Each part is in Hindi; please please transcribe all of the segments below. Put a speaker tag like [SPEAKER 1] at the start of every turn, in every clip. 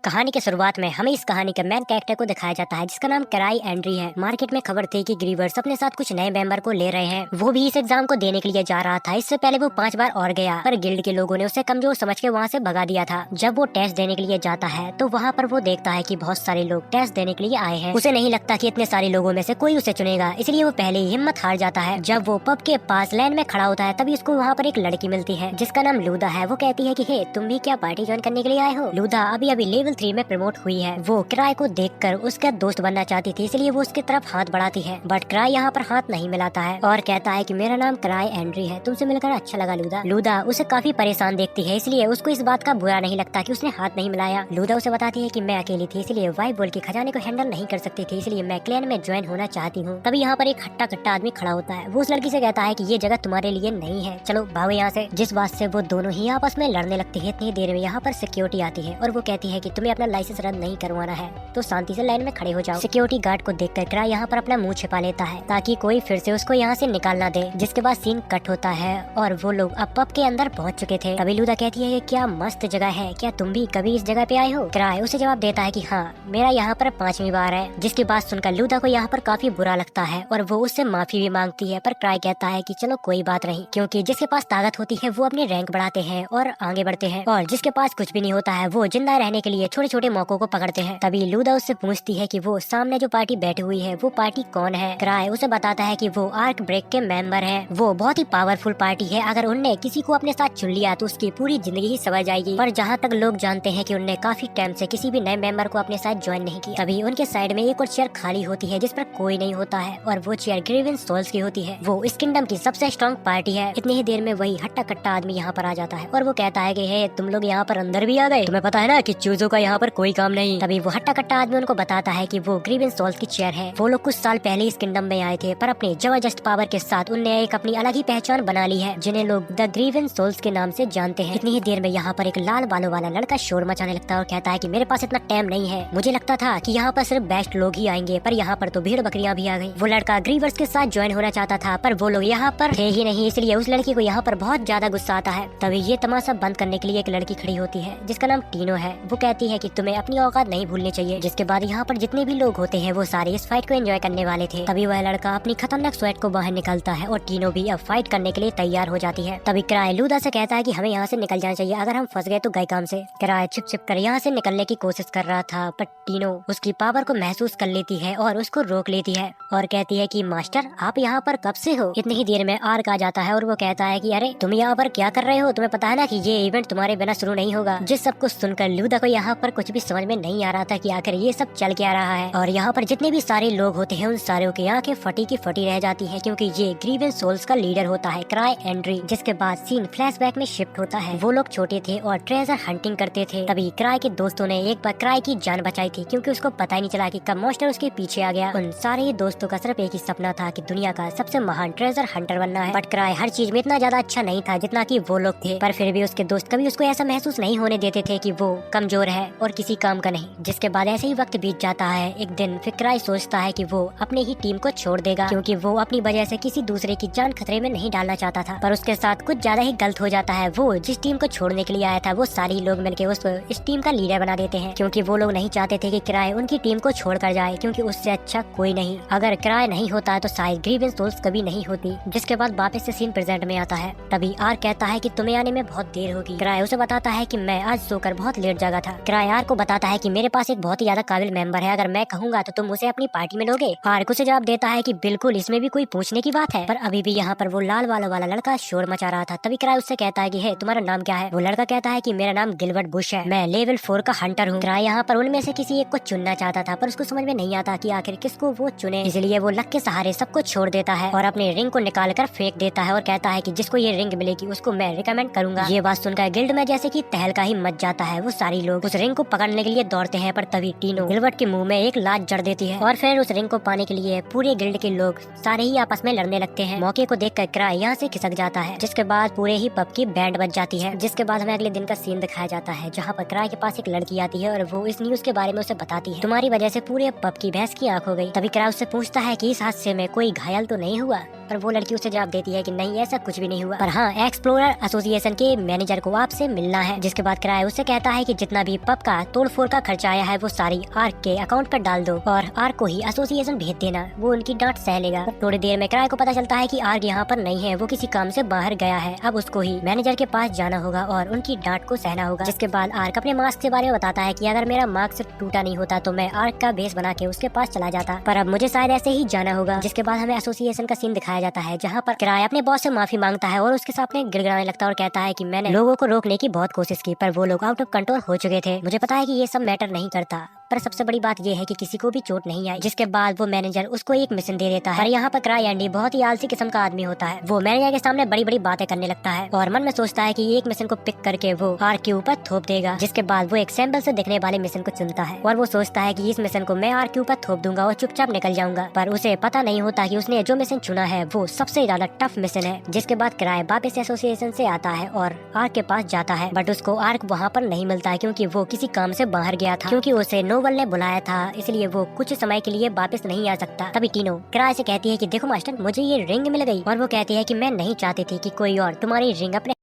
[SPEAKER 1] कहानी के शुरुआत में हमें इस कहानी के मेन कैरेक्टर को दिखाया जाता है जिसका नाम क्राई एंड्री है। मार्केट में खबर थी कि ग्रीवर्स अपने साथ कुछ नए मेंबर को ले रहे हैं। वो भी इस एग्जाम को देने के लिए जा रहा था। इससे पहले वो 5 बार और गया, पर गिल्ड के लोगों ने उसे कमजोर समझ के वहाँ से भगा दिया था। जब वो टेस्ट देने के लिए जाता है तो वहाँ पर वो देखता है कि बहुत सारे लोग टेस्ट देने के लिए आए हैं। उसे नहीं लगता कि इतने सारे लोगों में से कोई उसे चुनेगा, इसलिए वो पहले ही हिम्मत हार जाता है। जब वो पब के पास लाइन में खड़ा होता है तभी उसको वहाँ पर एक लड़की मिलती है जिसका नाम लूदा है। वो कहती है कि हे, तुम भी क्या पार्टी ज्वाइन करने के लिए आए हो? लूदा अभी अभी लेवल 3 में प्रमोट हुई है। वो क्राई को देखकर उसका दोस्त बनना चाहती थी, इसलिए वो उसकी तरफ हाथ बढ़ाती है, बट क्राई यहाँ पर हाथ नहीं मिलाता है और कहता है कि मेरा नाम क्राई एंड्री है, तुमसे मिलकर अच्छा लगा लूदा। लूदा उसे काफी परेशान देखती है, इसलिए उसको इस बात का बुरा नहीं लगता कि उसने हाथ नहीं मिलाया। लूदा उसे बताती है कि मैं अकेली थी, इसलिए वाइफ बोल के खजाने को हैंडल नहीं कर सकती थी, इसलिए मैं क्लैन में ज्वाइन होना चाहती हूँ। तभी यहाँ पर एक हट्टा कट्टा आदमी खड़ा होता है। वो उस लड़की से कहता है कि ये जगह तुम्हारे लिए नहीं है, चलो भागो यहाँ से। जिस बात से वो दोनों ही आपस में लड़ने लगते हैं। इतनी देर में यहाँ पर सिक्योरिटी आती है और वो कहती है कि तुम्हें अपना लाइसेंस रद्द नहीं करवाना है तो शांति से लाइन में खड़े हो जाओ। सिक्योरिटी गार्ड को देखकर क्राई यहाँ पर अपना मुंह छिपा लेता है ताकि कोई फिर से उसको यहाँ से निकाल ना दे। जिसके बाद सीन कट होता है और वो लोग अब पब के अंदर पहुँच चुके थे। तभी लूदा कहती है कि क्या मस्त जगह है, क्या तुम भी कभी इस जगह पे आए हो? क्राई उसे जवाब देता है कि हाँ, मेरा यहाँ पर 5वीं बार है। जिसकी बात सुनकर लूदा को यहाँ पर काफी बुरा लगता है और वो उससे माफी भी मांगती है, पर क्राई कहता है कि चलो कोई बात नहीं, क्योंकि जिसके पास ताकत होती है वो अपनी रैंक बढ़ाते हैं और आगे बढ़ते हैं, और जिसके पास कुछ भी नहीं होता है वो जिंदा रहने के लिए छोटे छोटे मौकों को पकड़ते हैं। तभी लूदा उससे पूछती है कि वो सामने जो पार्टी बैठी हुई है वो पार्टी कौन है? क्राई उसे बताता है कि वो आर्क ब्रेक के मेंबर हैं। वो बहुत ही पावरफुल पार्टी है, अगर उनने किसी को अपने साथ चुन लिया तो उसकी पूरी जिंदगी ही संवर जाएगी। पर जहाँ तक लोग जानते हैं कि उनने काफी टाइम से किसी भी नए मेंबर को अपने साथ ज्वाइन नहीं किया। तभी उनके साइड में एक और चेयर खाली होती है जिस पर कोई नहीं होता है और वो चेयर ग्रीवेंस सोल्स की होती है। वो इस किंगडम की सबसे स्ट्रॉन्ग पार्टी है। इतनी ही देर में वही हट्टा कट्टा आदमी यहाँ पर आ जाता है और वो कहता है कि हे, तुम लोग यहाँ पर अंदर भी आ गए, तुम्हें पता है ना कि चूजों का यहाँ पर कोई काम नहीं। तभी वो हट्टा कट्टा आदमी उनको बताता है कि वो ग्रीवेंस सोल्स की चेयर है। वो लोग कुछ साल पहले इस किंगडम में आए थे, पर अपने जबरदस्त पावर के साथ उनने एक अपनी अलग ही पहचान बना ली है जिन्हें लोग द ग्रीवेंस सोल्स के नाम से जानते हैं। इतनी ही देर में यहाँ पर एक लाल बालों वाला लड़का शोर मचाने लगता है और कहता है कि मेरे पास इतना टाइम नहीं है, मुझे लगता था कि यहाँ पर सिर्फ बेस्ट लोग ही आएंगे, पर यहाँ पर तो भीड़ बकरियां भी आ गई। वो लड़का ग्रीवर्स के साथ ज्वाइन होना चाहता था पर वो लोग यहाँ पर थे ही नहीं, इसलिए उस लड़की को यहाँ पर बहुत ज्यादा गुस्सा आता है। तभी ये तमाशा बंद करने के लिए एक लड़की खड़ी होती है जिसका नाम टीनो है। वो कहती है कि तुम्हें अपनी औकात नहीं भूलनी चाहिए। जिसके बाद यहाँ पर जितने भी लोग होते हैं वो सारे इस फाइट को एंजॉय करने वाले थे। तभी वह लड़का अपनी खतरनाक स्वेट को बाहर निकालता है और टीनो भी अब फाइट करने के लिए तैयार हो जाती है। तभी क्राई लूदा से कहता है कि हमें यहाँ से निकल जाना चाहिए, अगर हम फंस गए तो गए काम से। क्राई छिप छिप कर यहाँ से निकलने की कोशिश कर रहा था, पर टीनो उसकी पावर को महसूस कर लेती है और उसको रोक लेती है और कहती है कि मास्टर, आप यहाँ पर कब से हो? इतनी ही देर में आर्क आ जाता है और वो कहता है कि अरे तुम यहाँ पर क्या कर रहे हो? तुम्हें पता है ना कि ये इवेंट तुम्हारे बिना शुरू नहीं होगा। जिस सब कुछ सुनकर लूदा को यहाँ पर कुछ भी समझ में नहीं आ रहा था कि आखिर ये सब चल क्या रहा है, और यहाँ पर जितने भी सारे लोग होते हैं उन सारों की आंखें फटी की फटी रह जाती है, क्योंकि ये ग्रीवेंस सोल्स का लीडर होता है क्राई एंड्री। जिसके बाद सीन फ्लैशबैक में शिफ्ट होता है। वो लोग छोटे थे और ट्रेजर हंटिंग करते थे। तभी क्राई के दोस्तों ने एक बार क्राई की जान बचाई थी, क्योंकि उसको पता ही नहीं चला कि कब मॉन्स्टर उसके पीछे आ गया। उन सारे ही दोस्तों का सिर्फ एक ही सपना था कि दुनिया का सबसे महान ट्रेजर हंटर बनना है। बट क्राई हर चीज में इतना ज्यादा अच्छा नहीं था जितना कि वो लोग थे, पर फिर भी उसके दोस्त कभी उसको ऐसा महसूस नहीं होने देते थे कि वो कमजोर है और किसी काम का नहीं। जिसके बाद ऐसे ही वक्त बीत जाता है। एक दिन फिर क्राई सोचता है कि वो अपने ही टीम को छोड़ देगा, क्योंकि वो अपनी वजह से किसी दूसरे की जान खतरे में नहीं डालना चाहता था। पर उसके साथ कुछ ज्यादा ही गलत हो जाता है। वो जिस टीम को छोड़ने के लिए आया था वो सारे लोग मिलकर उसको इस टीम का लीडर बना देते हैं, क्योंकि वो लोग नहीं चाहते थे कि क्राई उनकी टीम को छोड़ कर जाए, क्योंकि उससे अच्छा कोई नहीं। अगर क्राई नहीं होता तो शायद ग्रीवेंस सोल्स कभी नहीं होती। जिसके बाद वापस से सीन प्रेजेंट में आता है। तभी आर कहता है कि तुम्हें आने में बहुत देर होगी। क्राई उसे बताता है कि मैं आज सोकर बहुत लेट जागा था। क्राई आर को बताता है कि मेरे पास एक बहुत ही ज्यादा काबिल मेंबर है, अगर मैं कहूँगा तो तुम उसे अपनी पार्टी में लोगे? आर्क उसे जवाब देता है कि बिल्कुल, इसमें भी कोई पूछने की बात है। पर अभी भी यहाँ पर वो लाल बालों वाला लड़का शोर मचा रहा था। तभी क्राई उससे कहता है कि हे, तुम्हारा नाम क्या है? वो लड़का कहता है कि मेरा नाम गिलबर्ट बुश है, मैं लेवल 4 का हंटर हूँ। क्राई यहाँ पर उनमें से किसी एक को चुनना चाहता था, पर उसको समझ में नहीं आता कि आखिर किसको वो चुने, इसलिए वो लक के सहारे सबको छोड़ देता है और अपने रिंग को निकाल कर फेंक देता है और कहता है कि जिसको ये रिंग मिलेगी उसको मैं रिकमेंड करूंगा। ये बात सुनकर गिल्ड में जैसे कि तहलका ही मच जाता है। वो सारी लोग उस रिंग को पकड़ने के लिए दौड़ते हैं, पर तभी टीनो गिलबर्ट के मुंह में एक लात जड़ देती है और फिर उस रिंग को पाने के लिए पूरे गिल्ड के लोग सारे ही आपस में लड़ने लगते हैं। मौके को देखकर क्राई यहाँ से खिसक जाता है, जिसके बाद पूरे ही पब की बैंड बज जाती है। जिसके बाद हमें अगले दिन का सीन दिखाया जाता है, जहाँ पर क्राई के पास एक लड़की आती है और वो इस न्यूज के बारे में उसे बताती है, तुम्हारी वजह से पूरे पब की भैंस की आंख हो गई। तभी क्राई उससे पूछता है कि इस हादसे में कोई घायल तो नहीं हुआ? पर वो लड़की उसे जवाब देती है कि नहीं, ऐसा कुछ भी नहीं हुआ, पर हाँ, एक्सप्लोरर एसोसिएशन के मैनेजर को आपसे मिलना है। जिसके बाद क्राई उससे कहता है कि जितना भी पब का तोड़फोड़ का खर्चा आया है वो सारी आर्क के अकाउंट पर डाल दो और आर्क को ही एसोसिएशन भेज देना, वो उनकी डांट सह लेगा। थोड़ी देर में क्राई को पता चलता है कि आर्क यहाँ पर नहीं है, वो किसी काम से बाहर गया है। अब उसको ही मैनेजर के पास जाना होगा और उनकी डांट को सहना होगा। जिसके बाद आर्क अपने मास्क के बारे में बताता है कि अगर मेरा मास्क टूटा नहीं होता तो मैं आर्क का भेस बना के उसके पास चला जाता, पर अब मुझे शायद ऐसे ही जाना होगा। जिसके बाद हमें एसोसिएशन का सीन दिखाया जाता है जहाँ पर क्राई अपने बॉस से माफी मांगता है और उसके सामने गिड़गिड़ाने लगता है और कहता है कि मैंने लोगों को रोकने की बहुत कोशिश की पर वो लोग आउट ऑफ कंट्रोल हो चुके थे। मुझे पता है कि ये सब मैटर नहीं करता, पर सबसे बड़ी बात ये है कि किसी को भी चोट नहीं आई। जिसके बाद वो मैनेजर उसको एक मिशन दे देता है, पर यहाँ पर क्राई एंडी बहुत ही आलसी किस्म का आदमी होता है। वो मैनेजर के सामने बड़ी बड़ी बातें करने लगता है और मन में सोचता है कि एक मिशन को पिक करके वो आर्क के ऊपर थोप देगा। जिसके बाद वो एक सैंपल से दिखने वाले मिशन को चुनता है और वो सोचता है कि इस मिशन को मैं आर्क के ऊपर थोप दूंगा और चुपचाप निकल जाऊंगा, पर उसे पता नहीं होता कि उसने जो मिशन चुना है वो सबसे ज्यादा टफ मिशन है। जिसके बाद क्राई वापस एसोसिएशन से आता है और आर्क के पास जाता है, बट उसको आर्क वहाँ पर नहीं मिलता है क्योंकि वो किसी काम से बाहर गया था, क्योंकि उसे नोबल ने बुलाया था, इसलिए वो कुछ समय के लिए वापस नहीं आ सकता। तभी टीनो क्राई से कहती है कि देखो मास्टर, मुझे ये रिंग मिल गई, और वो कहती है कि मैं नहीं चाहती थी कि कोई और तुम्हारी रिंग अपने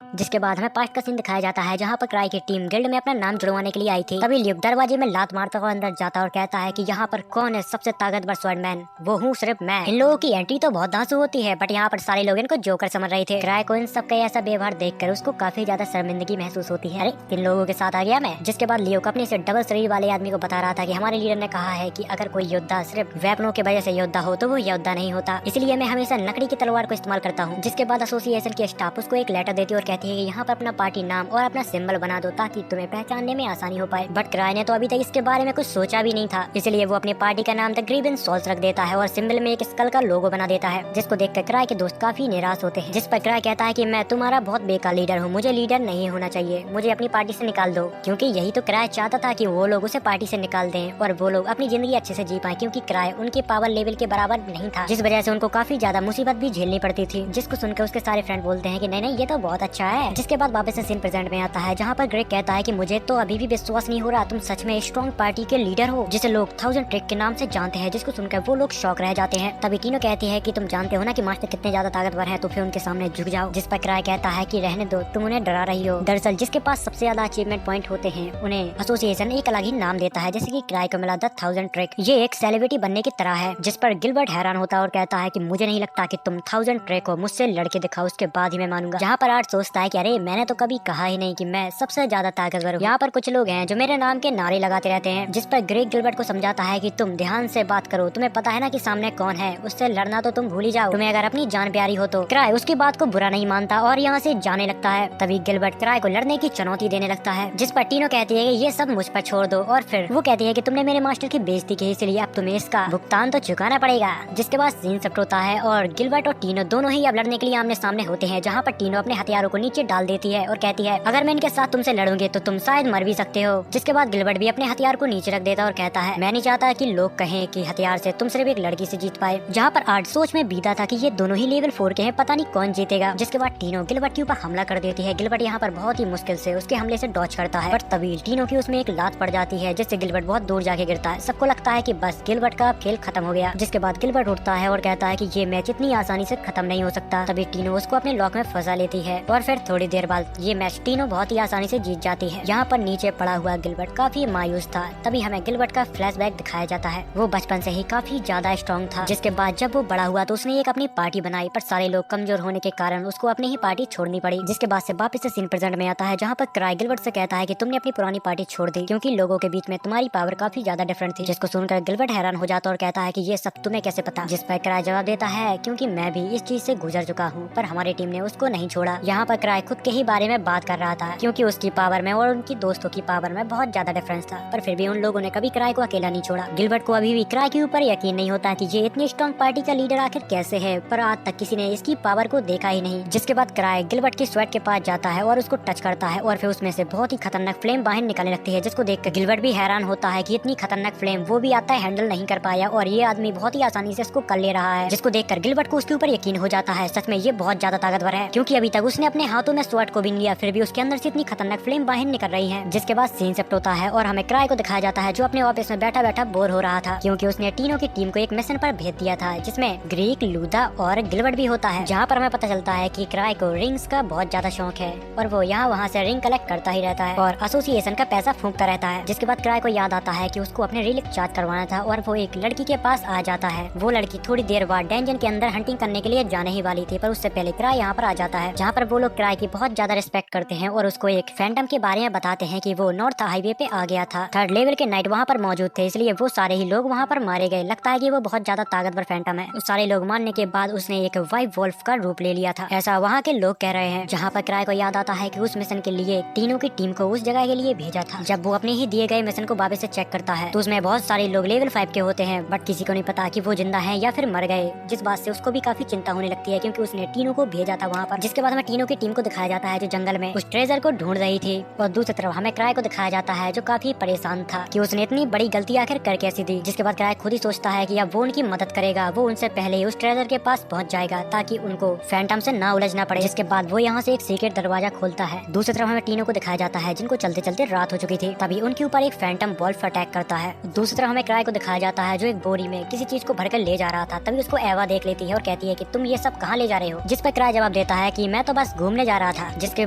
[SPEAKER 1] जिसके बाद हमें पास्ट का सीन दिखाया जाता है जहाँ पर क्राई की टीम गिल्ड में अपना नाम जुड़वाने के लिए आई थी। तभी ल्यूक दरवाजे में लात मारता हुआ अंदर जाता और कहता है कि यहाँ पर कौन है सबसे ताकतवर स्वॉर्डमैन? वो हूँ सिर्फ मैं। इन लोगों की एंट्री तो बहुत धांसू होती है, बट यहाँ पर सारे लोग इनको जोकर समझ रहे थे। क्राई को इन सबका ऐसा व्यवहार देखकर उसको काफी ज्यादा शर्मिंदगी महसूस होती है। अरे इन लोगों के साथ आ गया मैं। जिसके बाद ल्यूक अपने से डबल शरीर वाले आदमी को बता रहा था कि हमारे लीडर ने कहा है कि अगर कोई योद्धा सिर्फ वेपनों की वजह से योद्धा हो तो वो योद्धा नहीं होता, इसलिए मैं हमेशा लकड़ी की तलवार को इस्तेमाल करता हूँ। जिसके बाद एसोसिएशन की स्टाफ उसको एक लेटर देती है और कहती है कि यहाँ पर अपना पार्टी नाम और अपना सिंबल बना दो ताकि तुम्हें पहचानने में आसानी हो पाए। बट क्राई ने तो अभी तक इसके बारे में कुछ सोचा भी नहीं था, इसलिए वो अपनी पार्टी का नाम द ग्रीवन सोल्स रख देता है और सिंबल में एक स्कल का लोगो बना देता है, जिसको देखकर क्राई के दोस्त काफी निराश होते हैं। जिस पर क्राई कहता है कि मैं तुम्हारा बहुत बेकार लीडर हूँ, मुझे लीडर नहीं होना चाहिए, मुझे अपनी पार्टी से निकाल दो। क्योंकि यही तो क्राई चाहता था कि वो लोग उसे पार्टी से निकाल दें और वो लोग अपनी जिंदगी अच्छे से जी पाए, क्योंकि क्राई उनके पावर लेवल के बराबर नहीं था, जिस वजह से उनको काफी ज्यादा मुसीबत भी झेलनी पड़ती थी। जिसको सुनकर उसके सारे फ्रेंड बोलते हैं कि नहीं नहीं, ये तो बहुत अच्छा है। जिसके बाद वापस से सीन प्रेजेंट में आता है जहाँ पर ग्रेग कहता है कि मुझे तो अभी भी विश्वास नहीं हो रहा, तुम सच में स्ट्रॉन्ग पार्टी के लीडर हो जिसे लोग 1000 ट्रिक के नाम से जानते हैं। जिसको सुनकर वो लोग शौक रह जाते हैं। तभी टीनो कहती है कि तुम जानते हो ना कि मास्टर कितने ज्यादा ताकतवर हैं, तो फिर उनके सामने झुक जाओ। जिस पर क्राई कहता है कि रहने दो, तुम उन्हें डरा रही हो। दरअसल जिसके पास सबसे ज्यादा अचीवमेंट पॉइंट होते हैं उन्हें एसोसिएशन एक अलग ही नाम देता है, जैसे कि क्राई को मिला द 1000 ट्रिक। ये एक सेलिब्रिटी बनने की तरह है। जिस पर गिलबर्ट हैरान होता है और कहता है कि मुझे नहीं लगता कि तुम 1000 ट्रिक हो, मुझसे लड़के दिखाओ, उसके बाद ही मैं मानूंगा। जहाँ पर आर्ट सोचता है कि अरे मैंने तो कभी कहा ही नहीं कि मैं सबसे ज्यादा ताकतवर हूँ। यहाँ पर कुछ लोग हैं जो मेरे नाम के नारे लगाते रहते हैं। जिस पर ग्रेग गिलबर्ट को समझाता है कि तुम ध्यान से बात करो, तुम्हें पता है ना कि सामने कौन है, उससे लड़ना तो तुम भूल ही जाओ, तुम्हें अगर अपनी जान प्यारी हो तो। क्राई उसकी बात को बुरा नहीं मानता और यहाँ से जाने लगता है। तभी गिलबर्ट क्राई को लड़ने की चुनौती देने लगता है, जिस पर टीनो कहती है कि ये सब मुझ पर छोड़ दो, और फिर वो कहती है कि तुमने मेरे मास्टर की बेइज्जती की, इसलिए अब तुम्हें इसका भुगतान तो चुकाना पड़ेगा। जिसके बाद सीन सप्ट होता है और गिलबर्ट और टीनो दोनों ही अब लड़ने के लिए आमने सामने होते हैं, जहाँ पर टीनो अपने हथियारों को नीचे डाल देती है और कहती है अगर मैं इनके साथ तुमसे लड़ूंगी तो तुम शायद मर भी सकते हो। जिसके बाद गिलबर्ट भी अपने हथियार को नीचे रख देता और कहता है मैं नहीं चाहता कि लोग कहें कि हथियार से तुम सिर्फ एक लड़की से जीत पाए। जहाँ पर आर्ट सोच में बीता था कि ये दोनों ही लेवल 4 के हैं, पता नहीं कौन जीतेगा। जिसके बाद टीनो गिलबर्ट के ऊपर हमला कर देती है। गिलबर्ट यहाँ पर बहुत ही मुश्किल से उसके हमले से डॉच करता है, पर तभी टीनो की उसमें एक लात पड़ जाती है, जिससे गिलबर्ट बहुत दूर जाके गिरता है। सबको लगता है कि बस गिलबर्ट का खेल खत्म हो गया। जिसके बाद गिलबर्ट उठता है और कहता है कि ये मैच इतनी आसानी से खत्म नहीं हो सकता। तभी टीनो उसको अपने लॉक में फंसा लेती है और फिर थोड़ी देर बाद ये मैच टीनो बहुत ही आसानी से जीत जाती है। यहाँ पर नीचे पड़ा हुआ गिलबर्ट काफी मायूस था। तभी हमें गिलबर्ट का फ्लैशबैक दिखाया जाता है। वो बचपन से ही काफी ज्यादा स्ट्रॉन्ग था। जिसके बाद जब वो बड़ा हुआ तो उसने एक अपनी पार्टी बनाई, पर सारे लोग कमजोर होने के कारण उसको अपनी ही पार्टी छोड़नी पड़ी। जिसके बाद से वापस से सीन प्रेजेंट में आता है जहाँ पर क्राई गिलबर्ट से कहता है कि तुमने अपनी पुरानी पार्टी छोड़ दी क्योंकि लोगों के बीच में तुम्हारी पावर काफी ज्यादा डिफरेंट थी। जिसको सुनकर गिलबर्ट हैरान हो जाता और कहता है कि ये सब तुम्हें कैसे पता। जिस पर क्राई जवाब देता है क्योंकि मैं भी इस चीज से गुजर चुका हूँ, पर हमारी टीम ने उसको नहीं छोड़ा। यहाँ पर क्राई खुद के ही बारे में बात कर रहा था, क्योंकि उसकी पावर में और उनकी दोस्तों की पावर में बहुत ज्यादा डिफरेंस था। पर फिर भी उन लोगों ने कभी क्राई को अकेला नहीं छोड़ा। गिलबर्ट को अभी भी क्राई के ऊपर यकीन नहीं होता कि ये इतनी स्ट्रॉन्ग पार्टी का लीडर आखिर कैसे है, पर आज तक किसी ने इसकी पावर को देखा ही नहीं। जिसके बाद क्राई गिलबर्ट की स्वेट के पास जाता है और उसको टच करता है और फिर उसमें से बहुत ही खतरनाक फ्लेम बाहर निकलने लगती है, जिसको देखकर गिलबर्ट भी हैरान होता है कि इतनी खतरनाक फ्लेम वो भी आता है हैंडल नहीं कर पाया और ये आदमी बहुत ही आसानी से इसको कर ले रहा है। जिसको देखकर गिलबर्ट को उसके ऊपर यकीन हो जाता है, सच में ये बहुत ज्यादा ताकतवर है, क्योंकि अभी तक उसने अपने हाथों में स्वॉर्ड को भी लिया, फिर भी उसके अंदर से इतनी खतरनाक फ्लेम बाहर निकल रही है। जिसके बाद सीन शिफ्ट होता है और हमें क्राई को दिखाया जाता है, जो अपने ऑफिस में बैठा बैठा बोर हो रहा था, क्योंकि उसने टीनो की टीम को एक मिशन पर भेज दिया था, जिसमें ग्रीक, लूदा और गिलबर्ट भी होता है। जहाँ पर हमें पता चलता है कि क्राई को रिंग्स का बहुत ज्यादा शौक है और वो यहाँ वहाँ से रिंग कलेक्ट करता ही रहता है और एसोसिएशन का पैसा फूंकता रहता है। जिसके बाद क्राई को याद आता है कि उसको अपने रिलिक चार्ज करवाना था और वो एक लड़की के पास आ जाता है। वो लड़की थोड़ी देर बाद डेंजन के अंदर हंटिंग करने के लिए जाने ही वाली थी, पर उससे पहले क्राई यहाँ पर आ जाता है, जहाँ पर वो लोग क्राई की बहुत ज्यादा रिस्पेक्ट करते हैं और उसको एक फैंटम के बारे में बताते हैं कि वो नॉर्थ हाईवे पे आ गया था। 3rd लेवल के नाइट वहाँ पर मौजूद थे, इसलिए वो सारे ही लोग वहाँ पर मारे गए। लगता है कि वो बहुत ज्यादा ताकतवर फैंटम है। उस सारे लोग मारने के बाद उसने एक वाइट वोल्फ का रूप ले लिया था, ऐसा वहाँ के लोग कह रहे हैं। जहाँ पर क्राई को याद आता है कि उस मिशन के लिए तीनों की टीम को उस जगह के लिए भेजा था। जब वो अपने ही दिए गए मिशन को वापस से चेक करता है तो उसमें बहुत सारे लोग लेवल 5 के होते हैं, बट किसी को नहीं पता कि वो जिंदा हैं या फिर मर गए। जिस बात से उसको भी काफी चिंता होने लगती है, क्योंकि उसने टीनों को भेजा था वहाँ पर। जिसके बाद हमें टीनों की टीम को दिखाया जाता है जो जंगल में उस ट्रेजर को ढूंढ रही थी, और दूसरी तरफ हमें क्राई को दिखाया जाता है जो काफी परेशान था कि उसने इतनी बड़ी गलती आखिर कर कैसी दी। जिसके बाद क्राई खुद ही सोचता है कि अब वो उनकी मदद करेगा, वो उनसे पहले ही उस ट्रेजर के पास पहुंच जाएगा ताकि उनको फैंटम से ना उलझना पड़े। जिसके बाद वो यहाँ से एक सीक्रेट दरवाजा खोलता है। दूसरी तरफ हमें टीनों को दिखाया जाता है जिनको चलते चलते रात हो चुकी थी, तभी उनके ऊपर एक फैंटम वॉल्फ अटैक करता है। दूसरी तरफ हमें क्राई को दिखाया जाता है जो एक बोरी में किसी चीज को भरकर ले जा रहा था, तभी उसको एवा देख लेती है और कहती है कि तुम ये सब कहाँ ले जा रहे हो। जिस पर क्राई जवाब देता है कि मैं तो बस घूमने जा रहा था। जिसके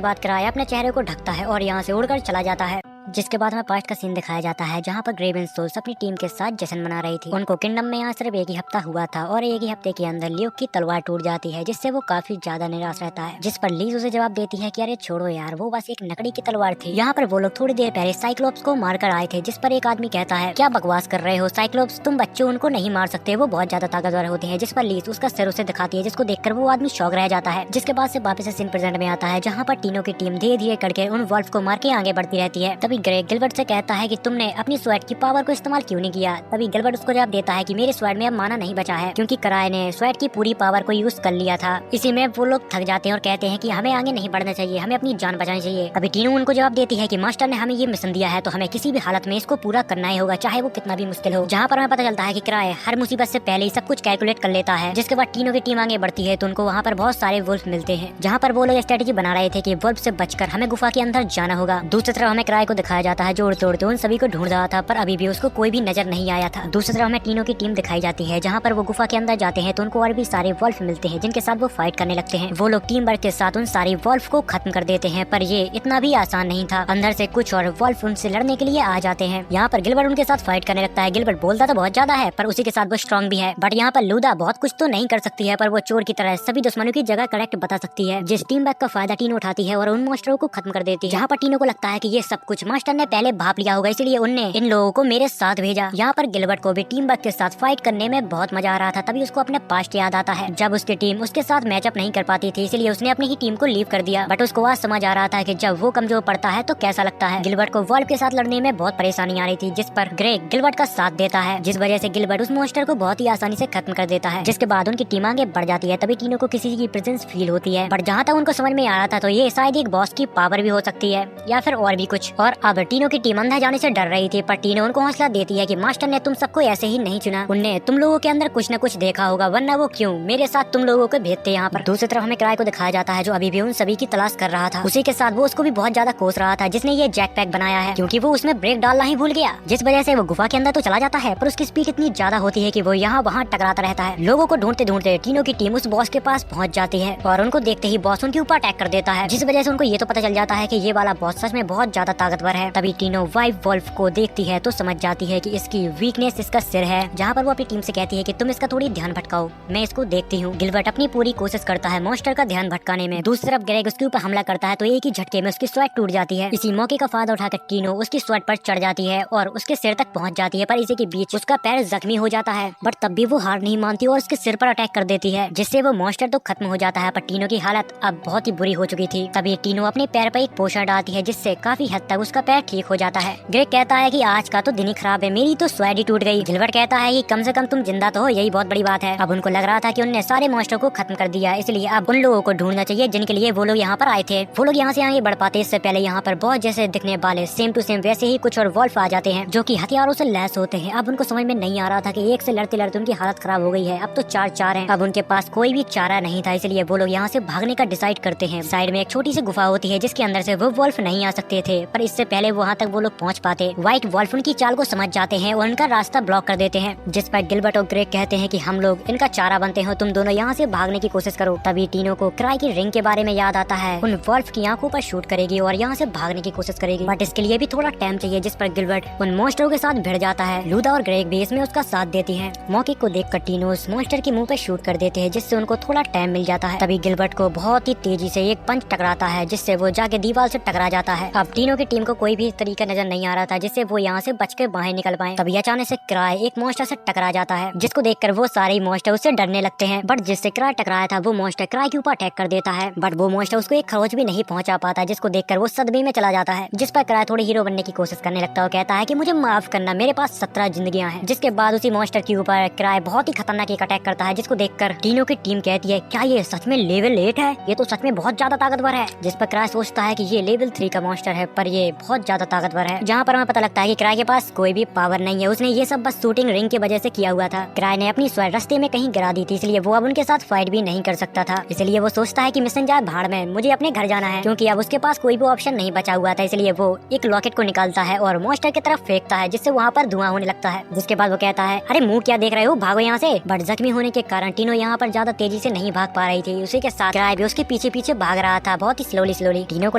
[SPEAKER 1] बाद क्राई अपने चेहरे को ढकता है और यहाँ से उड़कर चला जाता है। जिसके बाद हमें पास्ट का सीन दिखाया जाता है जहाँ पर ग्रेवन सोल्स अपनी टीम के साथ जश्न मना रही थी। उनको किंगडम में यहाँ सिर्फ एक ही हफ्ता हुआ था और एक ही हफ्ते के अंदर ल्यूक की तलवार टूट जाती है, जिससे वो काफी ज्यादा निराश रहता है। जिस पर लीज उसे जवाब देती है कि अरे छोड़ो यार, वो बस एक लकड़ी की तलवार थी। यहाँ पर वो लोग थोड़ी देर पहले साइक्लोप्स को मार कर आए थे। जिस पर एक आदमी कहता है क्या बकवास कर रहे हो साइक्लोप्स, तुम बच्चों उनको नहीं मार सकते, वो बहुत ज्यादा ताकतवर होते हैं। जिस पर लीज उसका सिर उसे दिखाती है, जिसको देखकर वो आदमी शौक रह जाता है। जिसके बाद से वापस से सीन प्रेजेंट में आता है जहाँ पर टीनों की टीम धीरे धीरे करके उन वॉल्फ को मार के आगे बढ़ती रहती है। तभी ग्रेग गिलबर्ट से कहता है कि तुमने अपनी स्वैट की पावर को इस्तेमाल क्यों नहीं किया। तभी गिलबर्ट उसको जवाब देता है कि मेरे स्वैट में अब माना नहीं बचा है, क्योंकि क्राई ने स्वैट की पूरी पावर को यूज कर लिया था। इसी में वो लोग थक जाते हैं और कहते हैं कि हमें आगे नहीं बढ़ना चाहिए, हमें अपनी जान बचानी चाहिए। अभी टीनू उनको जवाब देती है कि मास्टर ने हमें ये मिशन दिया है तो हमें किसी भी हालत में इसको पूरा करना ही होगा, चाहे वो कितना भी मुश्किल हो। जहाँ पर हमें पता चलता है कि क्राई हर मुसीबत से पहले ही सब कुछ कैलकुलेट कर लेता है। जिसके बाद टीनों की टीम आगे बढ़ती है तो उनको वहाँ पर बहुत सारे वुल्फ मिलते हैं, जहाँ पर वो लोग स्ट्रेटेजी बना रहे थे कि वुल्फ से बचकर हमें गुफा के अंदर जाना होगा। दूसरी तरफ हमें क्राई को दिखाया जाता है जो उड़ते उड़ते उन सभी को ढूंढ रहा था, पर अभी भी उसको कोई भी नजर नहीं आया था। दूसरी तरफ हमें टीनों की टीम दिखाई जाती है जहाँ पर वो गुफा के अंदर जाते हैं तो उनको और भी सारे वॉल्फ मिलते हैं जिनके साथ वो फाइट करने लगते हैं। वो लोग टीम वर्क के साथ उन सारी वॉल्फ को खत्म कर देते हैं, पर ये इतना भी आसान नहीं था। अंदर से कुछ और वॉल्फ उनसे लड़ने के लिए आ जाते हैं। यहाँ पर गिलबर्ट उनके साथ फाइट करने लगता है। गिलबर्ट बोलता तो बहुत ज्यादा है पर उसी के साथ वो स्ट्रॉन्ग भी है, बट यहाँ पर लूदा बहुत कुछ तो नहीं कर सकती है, पर वो चोर की तरह सभी दुश्मनों की जगह करेक्ट बता सकती है। जिस टीम वर्क का फायदा टीनो उठाती है और उन मॉन्स्टरों को खत्म कर देती है। जहाँ पर टीनो को लगता है कि ये सब कुछ मास्टर ने पहले भाप लिया होगा, इसलिए उनने इन लोगों को मेरे साथ भेजा। यहाँ पर गिलबर्ट को भी टीम वर्क के साथ फाइट करने में बहुत मजा आ रहा था। तभी उसको अपने पास्ट याद आता है जब उसकी टीम उसके साथ मैचअप नहीं कर पाती थी, इसलिए उसने अपनी ही टीम को लीव कर दिया। बट उसको आज समझ आ रहा था कि जब वो कमजोर पड़ता है तो कैसा लगता है। गिलबर्ट को वॉल्फ के साथ लड़ने में बहुत परेशानी आ रही थी, जिस पर ग्रेग गिलबर्ट का साथ देता है, जिस वजह से गिलबर्ट उस मॉन्स्टर को बहुत ही आसानी से खत्म कर देता है। जिसके बाद उनकी टीम आगे बढ़ जाती है। तभी टीनों को किसी की प्रेजेंस फील होती है, बट जहाँ तक उनको समझ में आ रहा था तो ये शायद एक बॉस की पावर भी हो सकती है या फिर और भी कुछ। और अब टीनों की टीम अंदर जाने से डर रही थी, पर टीनो उनको हौसला देती है कि मास्टर ने तुम सबको ऐसे ही नहीं चुना, उनने तुम लोगों के अंदर कुछ न कुछ देखा होगा, वरना वो क्यों मेरे साथ तुम लोगों को भेजते यहाँ पर। दूसरी तरफ हमें क्राई को दिखाया जाता है जो अभी भी उन सभी की तलाश कर रहा था। उसी के साथ वो उसको भी बहुत ज्यादा कोस रहा था जिसने ये जैक पैक बनाया है, क्योंकि वो उसमें ब्रेक डालना ही भूल गया, जिस वजह से वो गुफा के अंदर तो चला जाता है पर उसकी स्पीड इतनी ज्यादा होती है कि वो यहाँ वहाँ टकराता रहता है। लोगों को ढूंढते ढूंढते टीनों की टीम उस बॉस के पास पहुंच जाती है और उनको देखते ही बॉस उनके ऊपर अटैक कर देता है, जिस वजह से उनको ये तो पता चल जाता है कि ये वाला बॉस सच में बहुत ज्यादा ताकतवर ताकतवर है। तभी टीनो वाइट वॉल्फ को देखती है तो समझ जाती है कि इसकी वीकनेस इसका सिर है, जहाँ पर वो अपनी टीम से कहती है कि तुम इसका थोड़ी ध्यान भटकाओ, मैं इसको देखती हूँ। गिलबर्ट अपनी पूरी कोशिश करता है मॉन्स्टर का ध्यान भटकाने में। दूसरी तरफ ग्रेग उसके ऊपर हमला करता है तो एक ही झटके में उसकी स्वैट टूट जाती है। इसी मौके का फायदा उठाकर टीनो उसकी स्वैट पर चढ़ जाती है और उसके सिर तक पहुंच जाती है, पर इसी के बीच उसका पैर जख्मी हो जाता है। बट तब भी वो हार नहीं मानती और उसके सिर पर अटैक कर देती है, जिससे वो मॉन्स्टर तो खत्म हो जाता है, पर टीनो की हालत अब बहुत ही बुरी हो चुकी थी। तभी टीनो अपने पैर पर एक पोषण डालती है, जिससे काफी हद तक उसका पैर ठीक हो जाता है। ग्रेग कहता है कि आज का तो दिन ही खराब है, मेरी तो स्वैट ही टूट गई। गिलबर्ट कहता है कि कम से कम तुम जिंदा तो हो, यही बहुत बड़ी बात है। अब उनको लग रहा था कि उन्होंने सारे मॉन्स्टर को खत्म कर दिया, इसलिए अब उन लोगों को ढूंढना चाहिए जिनके लिए वो लोग यहाँ पर आए थे। वो लोग यहाँ से आगे बढ़ पाते इससे पहले यहाँ पर बहुत जैसे दिखने वाले सेम टू सेम वैसे ही कुछ और वॉल्फ आ जाते हैं, जो कि हथियारों से लैस होते हैं। अब उनको समझ में नहीं आ रहा था कि एक से लड़ते लड़ते उनकी हालत खराब हो गई है, अब तो चार हैं। अब उनके पास कोई भी चारा नहीं था, इसलिए वो लोग यहाँ से भागने का डिसाइड करते हैं। साइड में एक छोटी सी गुफा होती है जिसके अंदर से वो वॉल्फ नहीं आ सकते थे, पर इससे पहले वहाँ तक वो लोग पहुँच पाते। व्हाइट वॉल्फ उनकी चाल को समझ जाते हैं और उनका रास्ता ब्लॉक कर देते हैं, जिस पर गिलबर्ट और ग्रेग कहते हैं कि हम लोग इनका चारा बनते हैं, तुम दोनों यहाँ से भागने की कोशिश करो। तभी टीनो को क्राई की रिंग के बारे में याद आता है, उन वॉल्फ की आंखों पर शूट करेगी और यहाँ से भागने की कोशिश करेगी, बट इसके लिए भी थोड़ा टाइम चाहिए, जिस पर गिलबर्ट उन मॉन्स्टरों के साथ भिड़ जाता है। लूदा और ग्रेग भी इसमें उसका साथ देती हैं। मौके को देखकर टीनो उस मॉन्स्टर के मुंह पर शूट कर देते हैं, जिससे उनको थोड़ा टाइम मिल जाता है। तभी गिलबर्ट को बहुत ही तेजी से एक पंच टकराता है, जिससे वो जाके दीवार से टकरा जाता है। अब टीनो की टीम को कोई भी तरीका नजर नहीं आ रहा था जिससे वो यहाँ से बच के बाहर निकल पाए। तभी अचानक से क्राई एक मॉन्स्टर से टकरा जाता है, जिसको देखकर वो सारे मॉन्स्टर उससे डरने लगते हैं। बट जिससे क्राई टकराया था वो मॉन्स्टर क्राई के ऊपर अटैक कर देता है, बट वो मॉन्स्टर उसको एक खरोच भी नहीं पहुंचा पाता, जिसको देखकर वो सदमे में चला जाता है। जिस पर क्राई थोड़ी हीरो बनने की कोशिश करने लगता है और कहता है कि मुझे माफ करना, मेरे पास 17 जिंदगियां हैं। जिसके बाद उसी मॉन्स्टर के ऊपर क्राई बहुत ही खतरनाक एक अटैक करता है, जिसको देखकर टीनो की टीम कहती है क्या ये सच में लेवल 8 है, ये तो सच में बहुत ज्यादा ताकतवर है। जिस पर क्राई सोचता है कि ये लेवल 3 का मॉन्स्टर है, पर ये बहुत ज्यादा ताकतवर है। जहाँ पर हमें पता लगता है कि क्राई के पास कोई भी पावर नहीं है, उसने ये सब बस शूटिंग रिंग की वजह से किया हुआ था। क्राई ने अपनी स्वैट रास्ते में कहीं गिरा दी थी, इसलिए वो अब उनके साथ फाइट भी नहीं कर सकता था। इसलिए वो सोचता है कि मिशन जाए भाड़ में, मुझे अपने घर जाना है, क्योंकि अब उसके पास कोई भी ऑप्शन नहीं बचा हुआ था। इसलिए वो एक लॉकेट को निकालता है और मॉन्स्टर की तरफ फेंकता है, जिससे वहाँ पर धुआं होने लगता है। जिसके बाद वो कहता है अरे मुंह क्या देख रहे हो, भागो यहाँ से। बट जख्मी होने के कारण टीनो यहाँ पर ज्यादा तेजी से नहीं भाग पा रही थी, उसी के साथ क्राई भी उसके पीछे पीछे भाग रहा था, बहुत ही स्लोली। टीनो को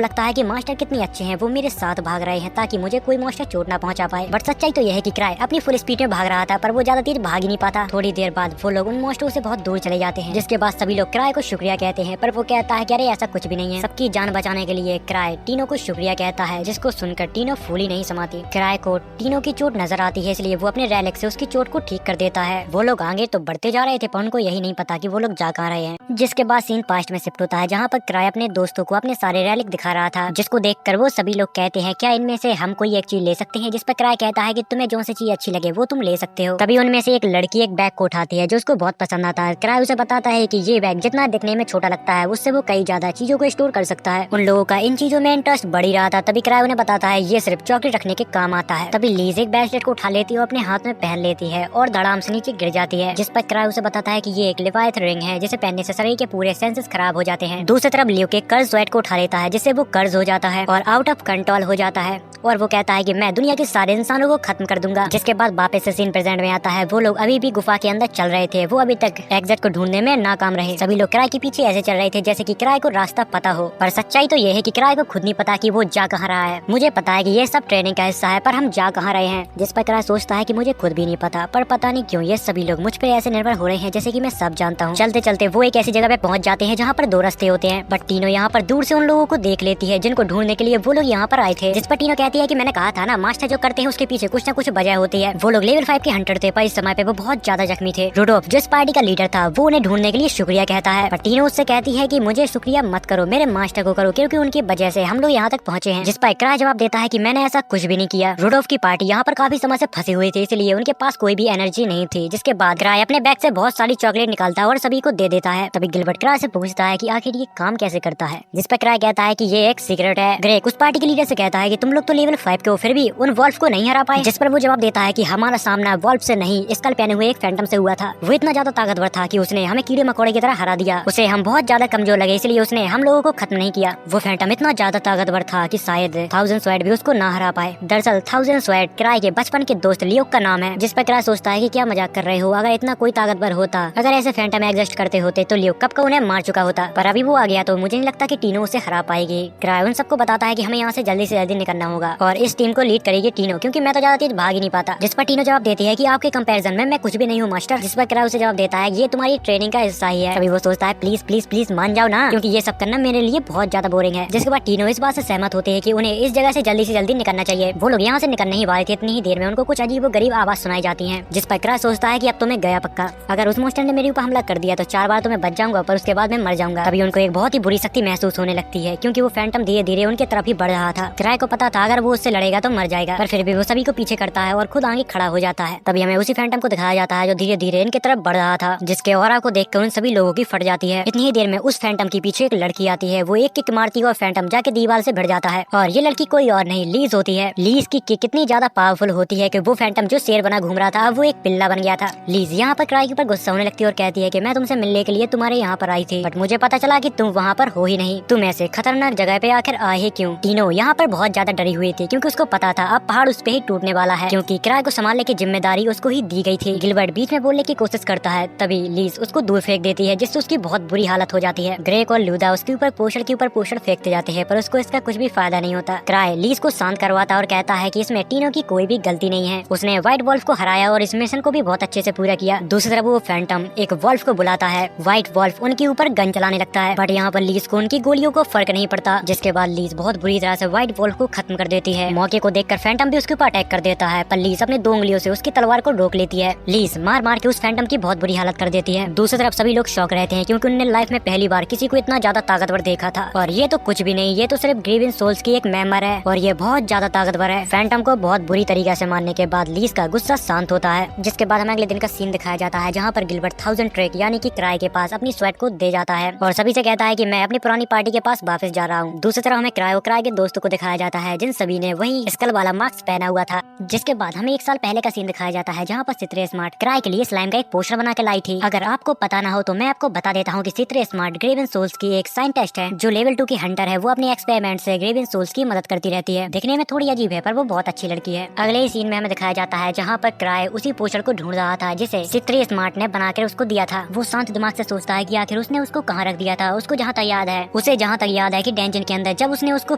[SPEAKER 1] लगता है कि मास्टर कितने अच्छे हैं, वो मेरे साथ भाग रहे हैं ताकि मुझे कोई मॉन्स्टर चोट ना पहुंचा पाए। बट सच्चाई तो यह है कि क्राई अपनी फुल स्पीड में भाग रहा था, पर वो ज्यादा तेज भाग ही नहीं पाता। थोड़ी देर बाद वो लोग उन मॉन्स्टरों से बहुत दूर चले जाते हैं, जिसके बाद सभी लोग क्राई को शुक्रिया कहते हैं, पर वो कहता है कि अरे ऐसा कुछ भी नहीं है। सबकी जान बचाने के लिए क्राई टीनो को शुक्रिया कहता है, जिसको सुनकर टीनो फूली नहीं समाती। क्राई को टीनो की चोट नजर आती है, इसलिए वो अपने रैलिक से उसकी चोट को ठीक कर देता है। वो लोग आगे तो बढ़ते जा रहे थे, पर उनको यही नहीं पता कि वो लोग जा कहाँ रहे हैं। जिसके बाद सीन पास्ट में शिफ्ट होता है, जहाँ पर क्राई अपने दोस्तों को अपने सारे रैलिक दिखा रहा था, जिसको देखकर वो सभी लोग कहते हैं क्या इनमें से हम कोई एक चीज ले सकते हैं। जिस पर क्राई कहता है कि तुम्हें जो सी चीज अच्छी लगे वो तुम ले सकते हो। तभी उनमें से एक लड़की एक बैग को उठाती है जो उसको बहुत पसंद आता है। क्राई उसे बताता है कि ये बैग जितना दिखने में छोटा लगता है, उससे वो कई ज्यादा चीजों को स्टोर कर सकता है। उन लोगों का इन चीजों में इंटरेस्ट बढ़ ही रहा था। तभी क्राई उन्हें बताता है ये सिर्फ चॉकलेट रखने के काम आता है। तभी लीज एक ब्रेसलेट को उठा लेती है और अपने हाथ में पहन लेती है और धड़ाम से नीचे गिर जाती है। जिस पर क्राई उसे बताता है कि ये एक लिवायत रिंग है, जिसे पहनने से शरीर के पूरे सेंसेस खराब हो जाते हैं। दूसरी तरफ लियो के कर्ज स्वेट को उठा लेता है, जिससे वो कर्ज हो जाता है और आउट ऑफ कंट्रोल हो जाता है, और वो कहता है कि मैं दुनिया के सारे इंसानों को खत्म कर दूंगा। जिसके बाद वापस से सीन प्रेजेंट में आता है। वो लोग अभी भी गुफा के अंदर चल रहे थे, वो अभी तक एग्जिट को ढूंढने में नाकाम रहे। सभी लोग क्राई के पीछे ऐसे चल रहे थे जैसे कि क्राई को रास्ता पता हो, पर सच्चाई तो ये है कि क्राई को खुद नहीं पता कि वो जा कहाँ रहा है। मुझे पता है कि ये सब ट्रेनिंग का हिस्सा है, पर हम जा कहाँ रहे हैं। जिस पर क्राई सोचता है कि मुझे खुद भी नहीं पता, पर पता नहीं क्यों ये सभी लोग मुझ पे ऐसे निर्भर हो रहे हैं जैसे कि मैं सब जानता हूँ। चलते चलते वो एक ऐसी जगह पे पहुंच जाते हैं जहाँ पर दो रास्ते होते हैं, बट टीनो यहाँ पर दूर से उन लोगों को देख लेती है जिनको ढूंढने के लिए वो लोग यहाँ पर आए थे। जिस पर टीनो कहती है कि मैंने कहा था ना, मास्टर जो करते हैं उसके पीछे कुछ न कुछ वजह होती है। वो लोग लेवल 5 के हंटर थे, पर इस समय पे वो बहुत ज्यादा जख्मी थे। रुडोल्फ जो इस पार्टी का लीडर था, वो उन्हें ढूंढने के लिए शुक्रिया कहता है, पर टीनो उससे कहती है कि मुझे शुक्रिया मत करो, मेरे मास्टर को करो, क्योंकि उनकी वजह से हम लोग यहाँ तक पहुँचे हैं। जिस पर क्राई जवाब देता है कि मैंने ऐसा कुछ भी नहीं किया। रुडोल्फ की पार्टी यहाँ पर काफी समय से फंसी हुई थी, इसलिए उनके पास कोई भी एनर्जी नहीं थी। जिसके बाद क्राई अपने बैग से बहुत सारी चॉकलेट निकालता है और सभी को दे देता है। तभी गिलबर्ट क्राई से पूछता है कि आखिर ये काम कैसे करता है। जिस पर क्राई कहता है कि ये एक सीक्रेट है। ग्रेग उस पार्टी के लीडर से कहता है कि तुम लोग तो लेवल 5 के हो, फिर भी उन वॉल्फ को नहीं हरा पाए। जिस पर वो जवाब देता है कि हमारा सामना वॉल्फ से नहीं, स्कल पहने हुए एक फैंटम से हुआ था। वो इतना ज्यादा ताकतवर था कि उसने हमें कीड़े मकोड़े की तरह हरा दिया। उसे हम बहुत ज्यादा कमजोर लगे, इसलिए उसने हम लोगों को खत्म नहीं किया। वो फैंटम इतना ज्यादा ताकतवर था कि शायद 1000 स्वेट भी उसको ना हरा पाए। दरअसल 1000 स्वेट क्राई के बचपन के दोस्त लियो का नाम है। जिस पर क्राई सोचता है कि क्या मजाक कर रहे हो, अगर इतना कोई ताकतवर होता, अगर ऐसे फैंटम एग्जिस्ट करते होते तो लियो कब का उन्हें मार चुका होता, पर अभी वो आ गया तो मुझे नहीं लगता कि टीनो उसे हरा पाएगी। क्राई उन सबको बताता है कि हमें यहाँ से जल्दी निकलना होगा। होगा और इस टीम को लीड करेगी टीनो, क्योंकि मैं तो ज्यादा तेज भाग ही नहीं पाता। जिस पर टीनो जवाब देती है कि आपके कंपैरिजन में मैं कुछ भी नहीं हूँ मास्टर। जिस पर क्राई उसे जवाब देता है ये तुम्हारी ट्रेनिंग का हिस्सा ही है। तभी वो सोचता है प्लीज प्लीज प्लीज मान जाओ ना, क्योंकि ये सब करना मेरे लिए बहुत ज्यादा बोरिंग है। जिसके बाद टीनो इस बात से सहमत होते हैं कि उन्हें इस जगह से जल्दी निकलना चाहिए। वो लोग यहाँ से निकल नहीं पा रहे थे, इतनी ही देर में उनको कुछ अजीब गरीब आवाज सुनाई जाती है। जिस पर क्राई सोचता है कि अब तो मैं गया पक्का, अगर उस मॉन्स्टर ने मेरे ऊपर हमला कर दिया तो 4 बार तो मैं बच जाऊंगा, पर उसके बाद मैं मर जाऊंगा। तभी उनको एक बहुत ही बुरी शक्ति महसूस होने लगती है, क्योंकि वो फैंटम धीरे धीरे उनके तरफ ही बढ़ रहा था। क्राई को पता था अगर वो उससे लड़ेगा तो मर जाएगा, पर फिर भी वो सभी को पीछे करता है और खुद आगे खड़ा हो जाता है। तभी हमें उसी फैंटम को दिखाया जाता है जो धीरे धीरे इनके तरफ बढ़ रहा था, जिसके ऑरा को देखकर उन सभी लोगों की फट जाती है। इतनी ही देर में उस फैंटम के पीछे एक लड़की आती है। वो एक किक मारती है और फैंटम जाके दीवार से भिड़ जाता है। और ये लड़की कोई और नहीं लीज होती है। लीज की किक कितनी ज्यादा पावरफुल होती है कि वो फैंटम जो शेर बना घूम रहा था वो एक पिल्ला बन गया था। लीज यहाँ पर क्राई के ऊपर गुस्सा होने लगती है और कहती है कि मैं तुमसे मिलने के लिए तुम्हारे यहाँ पर आई थी, बट मुझे पता चला कि तुम वहाँ पर हो ही नहीं। तुम ऐसे खतरनाक जगह पे आखिर आए क्यों? टीनो यहाँ पर बहुत ज्यादा डरी हुई थी, क्योंकि उसको पता था अब पहाड़ उस पे ही टूटने वाला है, क्योंकि क्राई को संभालने की जिम्मेदारी उसको ही दी गई थी। गिलबर्ट बीच में बोलने की कोशिश करता है, तभी लीज उसको दूर फेंक देती है, जिससे उसकी बहुत बुरी हालत हो जाती है। ग्रेक और लूदा उसके ऊपर पोषण फेंकते जाते हैं, पर उसको इसका कुछ भी फायदा नहीं होता। क्राई लीज को शांत करवाता और कहता है कि इसमें टीनो की कोई भी गलती नहीं है, उसने व्हाइट वॉल्फ को हराया और इस मिशन को भी बहुत अच्छे से पूरा किया। दूसरी तरफ वो फैंटम एक वॉल्फ को बुलाता है। व्हाइट वॉल्फ उनके ऊपर गन चलाने लगता है, बट यहाँ पर लीज को उनकी गोलियों को फर्क नहीं पड़ता। जिसके बाद लीज बहुत बुरी तरह से व्हाइट वॉल्फ को खत्म कर देती है। मौके को देखकर फैंटम भी उसके ऊपर अटैक कर देता है, पर लीज अपने 2 उंगलियों से उसकी तलवार को रोक लेती है। लीज मार मार के उस फैंटम की बहुत बुरी हालत कर देती है। दूसरी तरफ सभी लोग शौक रहते हैं, क्योंकि उन्होंने लाइफ में पहली बार किसी को इतना ज्यादा ताकतवर देखा था। और ये तो कुछ भी नहीं, ये तो सिर्फ ग्रीवन सोल्स की एक मेंबर है और ये बहुत ज्यादा ताकतवर है। फैंटम को बहुत बुरी तरीके से मारने के बाद लीज का गुस्सा शांत होता है। जिसके बाद हमें अगले दिन का सीन दिखाया जाता है, जहाँ पर गिलबर्ट 1000 ट्रेक यानी कि क्राई के पास अपनी स्वेट को दे जाता है और सभी से कहता है कि मैं अपनी पुरानी पार्टी के पास वापस जा रहा हूँ। दूसरी तरफ हमें क्राई और क्राई के दोस्तों को दिखाया जाता है, जिन सभी ने वही स्कल वाला मास्क पहना हुआ था। जिसके बाद हमें 1 साल पहले का सीन दिखाया जाता है, जहाँ पर सित्रे स्मार्ट क्राई के लिए स्लाइम का एक पोस्टर बना के लाई थी। अगर आपको पता ना हो तो मैं आपको बता देता हूँ कि सित्रे स्मार्ट ग्रेवन सोल्स की एक साइंटिस्ट है जो लेवल 2 की हंटर है। वो अपने एक्सपेरिमेंट से ग्रेवन सोल्स की मदद करती रहती है। दिखने में थोड़ी अजीब है, पर वो बहुत अच्छी लड़की है। अगले ही सीन में हमें दिखाया जाता है, जहाँ पर क्राई उसी पोस्टर को ढूंढ रहा था जिसे सित्रे स्मार्ट ने बनाकर उसको दिया था। वो शांत दिमाग से सोचता है कि आखिर उसने उसको कहाँ रख दिया था। उसको जहाँ तक याद है, उसे जहाँ तक याद है कि डेंजन के अंदर जब उसने उसको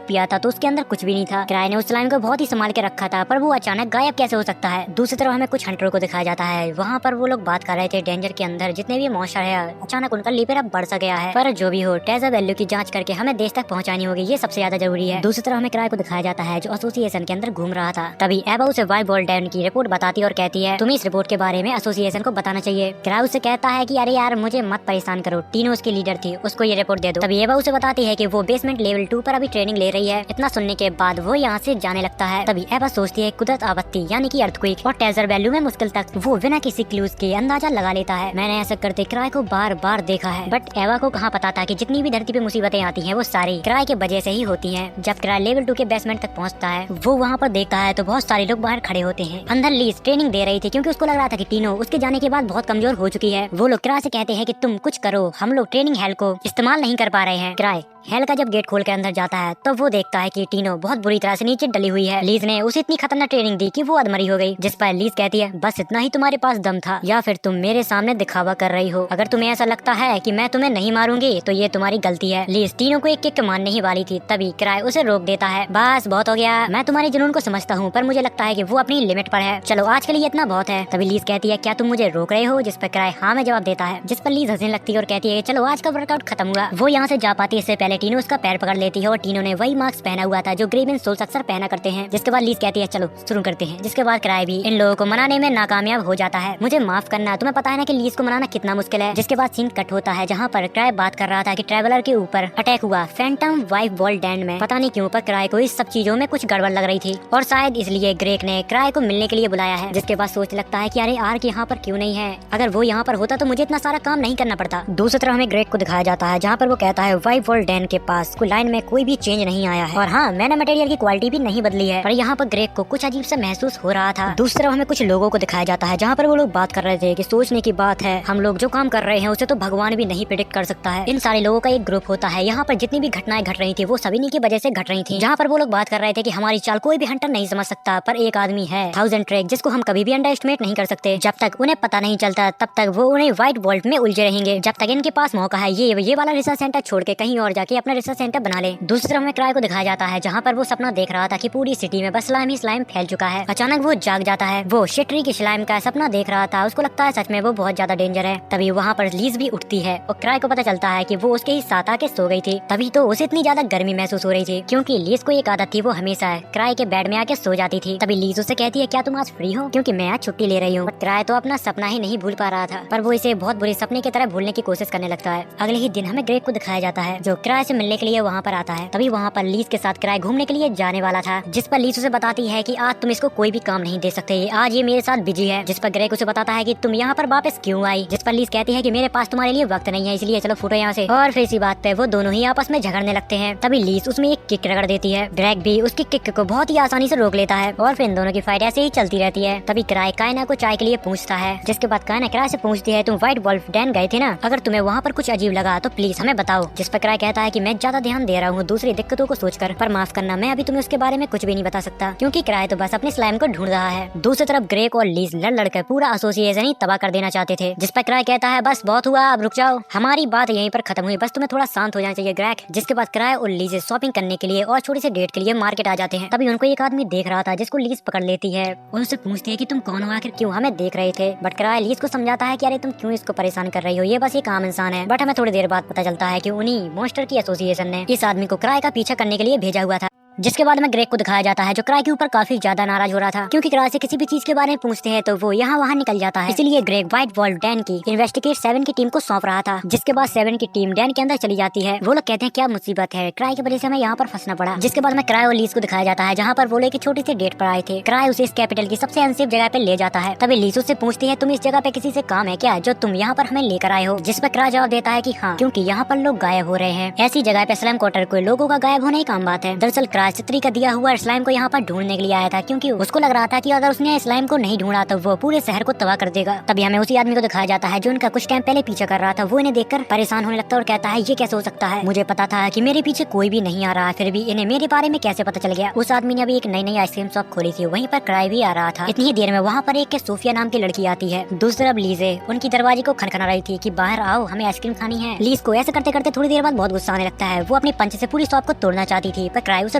[SPEAKER 1] पिया था तो उसके अंदर कुछ भी नहीं था। क्राई ने उस स्लाइम को बहुत ही संभाल के रखा था, पर वो अचानक गायब कैसे हो सकता है। दूसरी तरफ हमें कुछ हंटरों को दिखाया जाता है। वहाँ पर वो लोग बात कर रहे थे डेंजर के अंदर जितने भी मॉन्स्टर है अचानक उनका लेवल अब बढ़ सा गया है। पर जो भी हो ट्रेजर वैल्यू की जांच करके हमें देश तक पहुंचानी होगी, ये सबसे ज्यादा जरूरी है। दूसरी तरफ हमें क्राई को दिखाया जाता है जो एसोसिएशन के अंदर घूम रहा था। तभी एबा उसे वाइट वॉल्डेन की रिपोर्ट बताती और कहती है तुम्हें इस रिपोर्ट के बारे में एसोसिएशन को बताना चाहिए। क्राई उसे कहता है कि अरे यार मुझे मत परेशान करो, टीनो उसकी लीडर थी, उसको ये रिपोर्ट दे दो। तभी एबा उसे बताती है कि वो बेसमेंट लेवल 2 पर अभी ट्रेनिंग ले रही है। इतना सुनने के बाद वो यहाँ से जाने लगता है। तभी एबा सोचती है कुदरत आपत्ति यानी कि अर्थक्वेक और ट्रेजर वैल्यू में मुश्किल तक वो बिना किसी क्लूज के अंदाजा लगा लेता है। मैंने ऐसा करते क्राई को बार बार देखा है, बट एवा को कहाँ पता था कि जितनी भी धरती पे मुसीबतें आती हैं वो सारी क्राई के वजह से ही होती हैं। जब क्राई लेवल 2 के बेसमेंट तक पहुँचता है, वो वहाँ पर देखता है तो बहुत सारे लोग बाहर खड़े होते हैं। अंदर लीज ट्रेनिंग दे रही थी, क्योंकि उसको लग रहा था कि टीनो उसके जाने के बाद बहुत कमजोर हो चुकी है। वो लोग क्राई से कहते हैं कि तुम कुछ करो, हम लोग ट्रेनिंग हेल को इस्तेमाल नहीं कर पा रहे हैं। क्राई हेल का जब गेट खोल के अंदर जाता है तो वो देखता है कि टीनो बहुत बुरी तरह से नीचे डली हुई है। लीज ने उसे इतनी खतरनाक ट्रेनिंग दी कि वो अधमरी हो गई। जिस पर लीज कहती है बस इतना ही तुम्हारे पास दम था, या फिर तुम मेरे सामने दिखावा कर रही हो। अगर तुम्हें ऐसा लगता है कि मैं तुम्हें नहीं मारूंगी तो ये तुम्हारी गलती है। लीज टीनो को एक किक मारने ही वाली थी, तभी क्राई उसे रोक देता है। बस बहुत हो गया, मैं तुम्हारे जुनून को समझता हूँ, पर मुझे लगता है कि वो अपनी लिमिट पर है। चलो आज के लिए इतना बहुत है। तभी लीज कहती है क्या तुम मुझे रोक रहे हो? जिस पर क्राई हाँ में जवाब देता है। जिस पर लीज हंसने लगती है और कहती है चलो आज का वर्कआउट खत्म हुआ। वो यहाँ से जा पाती है इससे पहले टीनो उसका पैर पकड़ लेती है और टीनो ने वही मास्क पहना हुआ था जो ग्रेवन सोल्स अक्सर पहना करते हैं। जिसके बाद लीज कहती है चलो शुरू करते हैं। जिसके बाद क्राई भी इन लोगों को मनाने में नाकामयाब हो जाता है। मुझे माफ करना, तुम्हें पता है ना कि लीज को मनाना कितना मुश्किल है। जिसके बाद सीन कट होता है, जहाँ पर क्राई बात कर रहा था कि ट्रेवलर के ऊपर अटैक हुआ फैंटम वाइफ वॉल्ड डैन में। पता नहीं क्यों पर क्राई को इस सब चीजों में कुछ गड़बड़ लग रही थी और शायद इसलिए ग्रेक ने क्राई को मिलने के लिए बुलाया है। जिसके बाद सोच लगता है कि अरे आर्क यहाँ पर क्यों नहीं है, अगर वो यहाँ पर होता तो मुझे इतना सारा काम नहीं करना पड़ता। दूसरी तरफ हमें ग्रेक को दिखाया जाता है, जहाँ पर वो कहता है वाइफ वॉल्ड डैन के पास कोई लाइन में कोई भी चेंज नहीं आया है और हाँ मैंने मटेरियल की क्वालिटी भी नहीं बदली है। पर यहाँ पर ग्रेक को कुछ अजीब सा महसूस हो रहा था। दूसरी तरफ हमें कुछ लोगों को दिखाया जाता है, जहाँ पर वो लोग बात कर रहे थे कि सोचने की बात है, हम लोग जो काम कर रहे हैं उसे तो भगवान भी नहीं प्रेडिक्ट कर सकता है। इन सारे लोगों का एक ग्रुप होता है। यहाँ पर जितनी भी घटनाएं घट रही थी वो सभी की वजह से घट रही थी। जहाँ पर वो लोग बात कर रहे थे कि हमारी चाल कोई भी हंटर नहीं समझ सकता, पर एक आदमी है 1000 ट्रेक जिसको हम कभी भी अंडर एस्टिमेट नहीं कर सकते। जब तक उन्हें पता नहीं चलता तब तक वो उन्हें व्हाइट वॉल्ट में उलझे रहेंगे। जब तक इनके पास मौका है ये वाला रिसर्च सेंटर छोड़ के कहीं और जाके करके अपना रिसर्च सेंटर बना ले। दूसरी तरफ में क्राई को दिखाया जाता है जहाँ पर वो सपना देख रहा था कि पूरी सिटी में बस स्लाइम ही स्लाइम फैल चुका है। अचानक वो जाग जाता है। वो शिटरी की स्लाइम का सपना देख रहा था। उसको लगता है सच में वो बहुत ज्यादा डेंजर है। तभी वहाँ पर लीज भी उठती है और क्राई को पता चलता है कि वो उसके ही साथ आके सो गई थी। तभी तो उसे इतनी ज्यादा गर्मी महसूस हो रही थी क्योंकि लीज को एक आदत थी, वो हमेशा क्राई के बेड में आके सो जाती थी। तभी लीज उसे कहती है क्या तुम आज फ्री हो, क्योंकि मैं आज छुट्टी ले रही हूँ। क्राई तो अपना सपना ही नहीं भूल पा रहा था, पर वो इसे बहुत बुरे सपने की तरह भूलने की कोशिश करने लगता है। अगले ही दिन हमें ग्रेग को दिखाया जाता है जो क्राई से मिलने के लिए वहाँ पर आता है। तभी वहाँ पर लीज के साथ क्राई घूमने के लिए जाने वाला था, जिस पर लीज उसे बताती है कि आज तुम इसको कोई भी काम नहीं दे सकते, आज ये मेरे साथ बिजी है। जिस पर ग्रेग उसे बताता है कि तुम यहाँ पर वापस क्यों आई, जिस पर लीज कहती है कि मेरे पास तुम्हारे लिए वक्त नहीं है, इसलिए चलो फूटो यहाँ से। और फिर इसी बात पे वो दोनों ही आपस में झगड़ने लगते हैं। तभी लीज उसमें एक किक रगड़ देती है। ग्रेग भी उसकी किक को बहुत ही आसानी से रोक लेता है और फिर इन दोनों की फाइट ऐसे ही चलती रहती है। तभी क्राई कायना को चाय के लिए पूछता है, जिसके बाद कायना क्राई से पूछती है तुम व्हाइट वुल्फ डैन गए थे ना, अगर तुम्हें वहाँ पर कुछ अजीब लगा तो प्लीज हमें बताओ। जिस पर क्राई कहता है कि मैं ज्यादा ध्यान दे रहा हूँ दूसरी दिक्कतों को सोचकर, पर माफ करना मैं अभी तुम्हें उसके बारे में कुछ भी नहीं बता सकता, क्योंकि क्राई तो बस अपने स्लाइम को ढूंढ रहा है। दूसरी तरफ ग्रेग और लीज लड़ लड़कर पूरा एसोसिएशन ही तबाह कर देना चाहते थे। जिस पर क्राई कहता है बस बहुत हुआ, अब रुक जाओ, हमारी बात यहीं पर खत्म हुई, बस तुम्हें थोड़ा शांत हो जाना चाहिए ग्रेग। जिसके बाद क्राई और लीज शॉपिंग करने के लिए और छोटी सी डेट के लिए मार्केट आ जाते हैं। तभी उनको एक आदमी देख रहा था जिसको लीज पकड़ लेती है और उससे पूछती है कि तुम कौन हो, आखिर क्यों हमें देख रहे थे। बट क्राई लीज को समझाता है कि अरे तुम क्यों इसको परेशान कर रही हो, ये बस एक आम इंसान है। बट हमें थोड़ी देर बाद पता चलता है कि उन्हीं मॉन्स्टर की एसोसिएशन ने इस आदमी को क्राई का पीछा करने के लिए भेजा हुआ था। जिसके बाद में ग्रेग को दिखाया जाता है जो क्राई के ऊपर काफी ज्यादा नाराज हो रहा था, क्योंकि क्राई से किसी भी चीज के बारे में पूछते हैं तो वो यहाँ वहाँ निकल जाता है। इसलिए ग्रेग व्हाइट वुल्फ डैन की इन्वेस्टिगेट 7 की टीम को सौंप रहा था। जिसके बाद 7 की टीम डैन के अंदर चली जाती है। वो लोग कहते हैं क्या मुसीबत है, क्राई की वजह से हमें यहाँ पर फंसना पड़ा। जिसके बाद में क्राई और लीज को दिखाया जाता है जहाँ पर वो लोग एक छोटी सी डेट पर आए थे। क्राई उसे इस कैपिटल की सबसे अनसेफ जगह पे ले जाता है। तभी लीज उससे पूछती है तुम इस जगह पे किसी से काम है क्या जो तुम यहाँ पर हमें लेकर आए हो। जिस पर क्राई जवाब देता है कि हाँ, क्योंकि यहाँ पर लोग गायब हो रहे हैं। ऐसी जगह पे स्लैम क्वार्टर कोई लोगों का गायब होने की आम बात है। दरअसल क्राई चित्री का दिया हुआ स्लाइम को यहाँ पर ढूंढने के लिए आया था, क्योंकि उसको लग रहा था कि अगर उसने स्लाइम को नहीं ढूंढा तो वो पूरे शहर को तबाह कर देगा। तभी हमें उसी आदमी को दिखाया जाता है जो उनका कुछ टाइम पहले पीछा कर रहा था। वो इन्हें देखकर परेशान होने लगता है और कहता है ये कैसे हो सकता है, मुझे पता था कि मेरे पीछे कोई भी नहीं आ रहा, फिर भी इन्हें मेरे बारे में कैसे पता चल गया। उस आदमी ने अभी एक नई आइसक्रीम शॉप खोली थी, वहीं पर क्राई भी आ रहा था। इतनी ही देर में वहाँ पर एक सोफिया नाम की लड़की आती है। दूसरी तरफ लीजे उनकी दरवाजे को खनखना रही थी कि बाहर आओ, हमें आइसक्रीम खानी है। लीज को ऐसे करते करते थोड़ी देर बाद बहुत गुस्सा आने लगता है। वो अपने पंच से पूरी शॉप को तोड़ना चाहती थी, पर क्राई उसे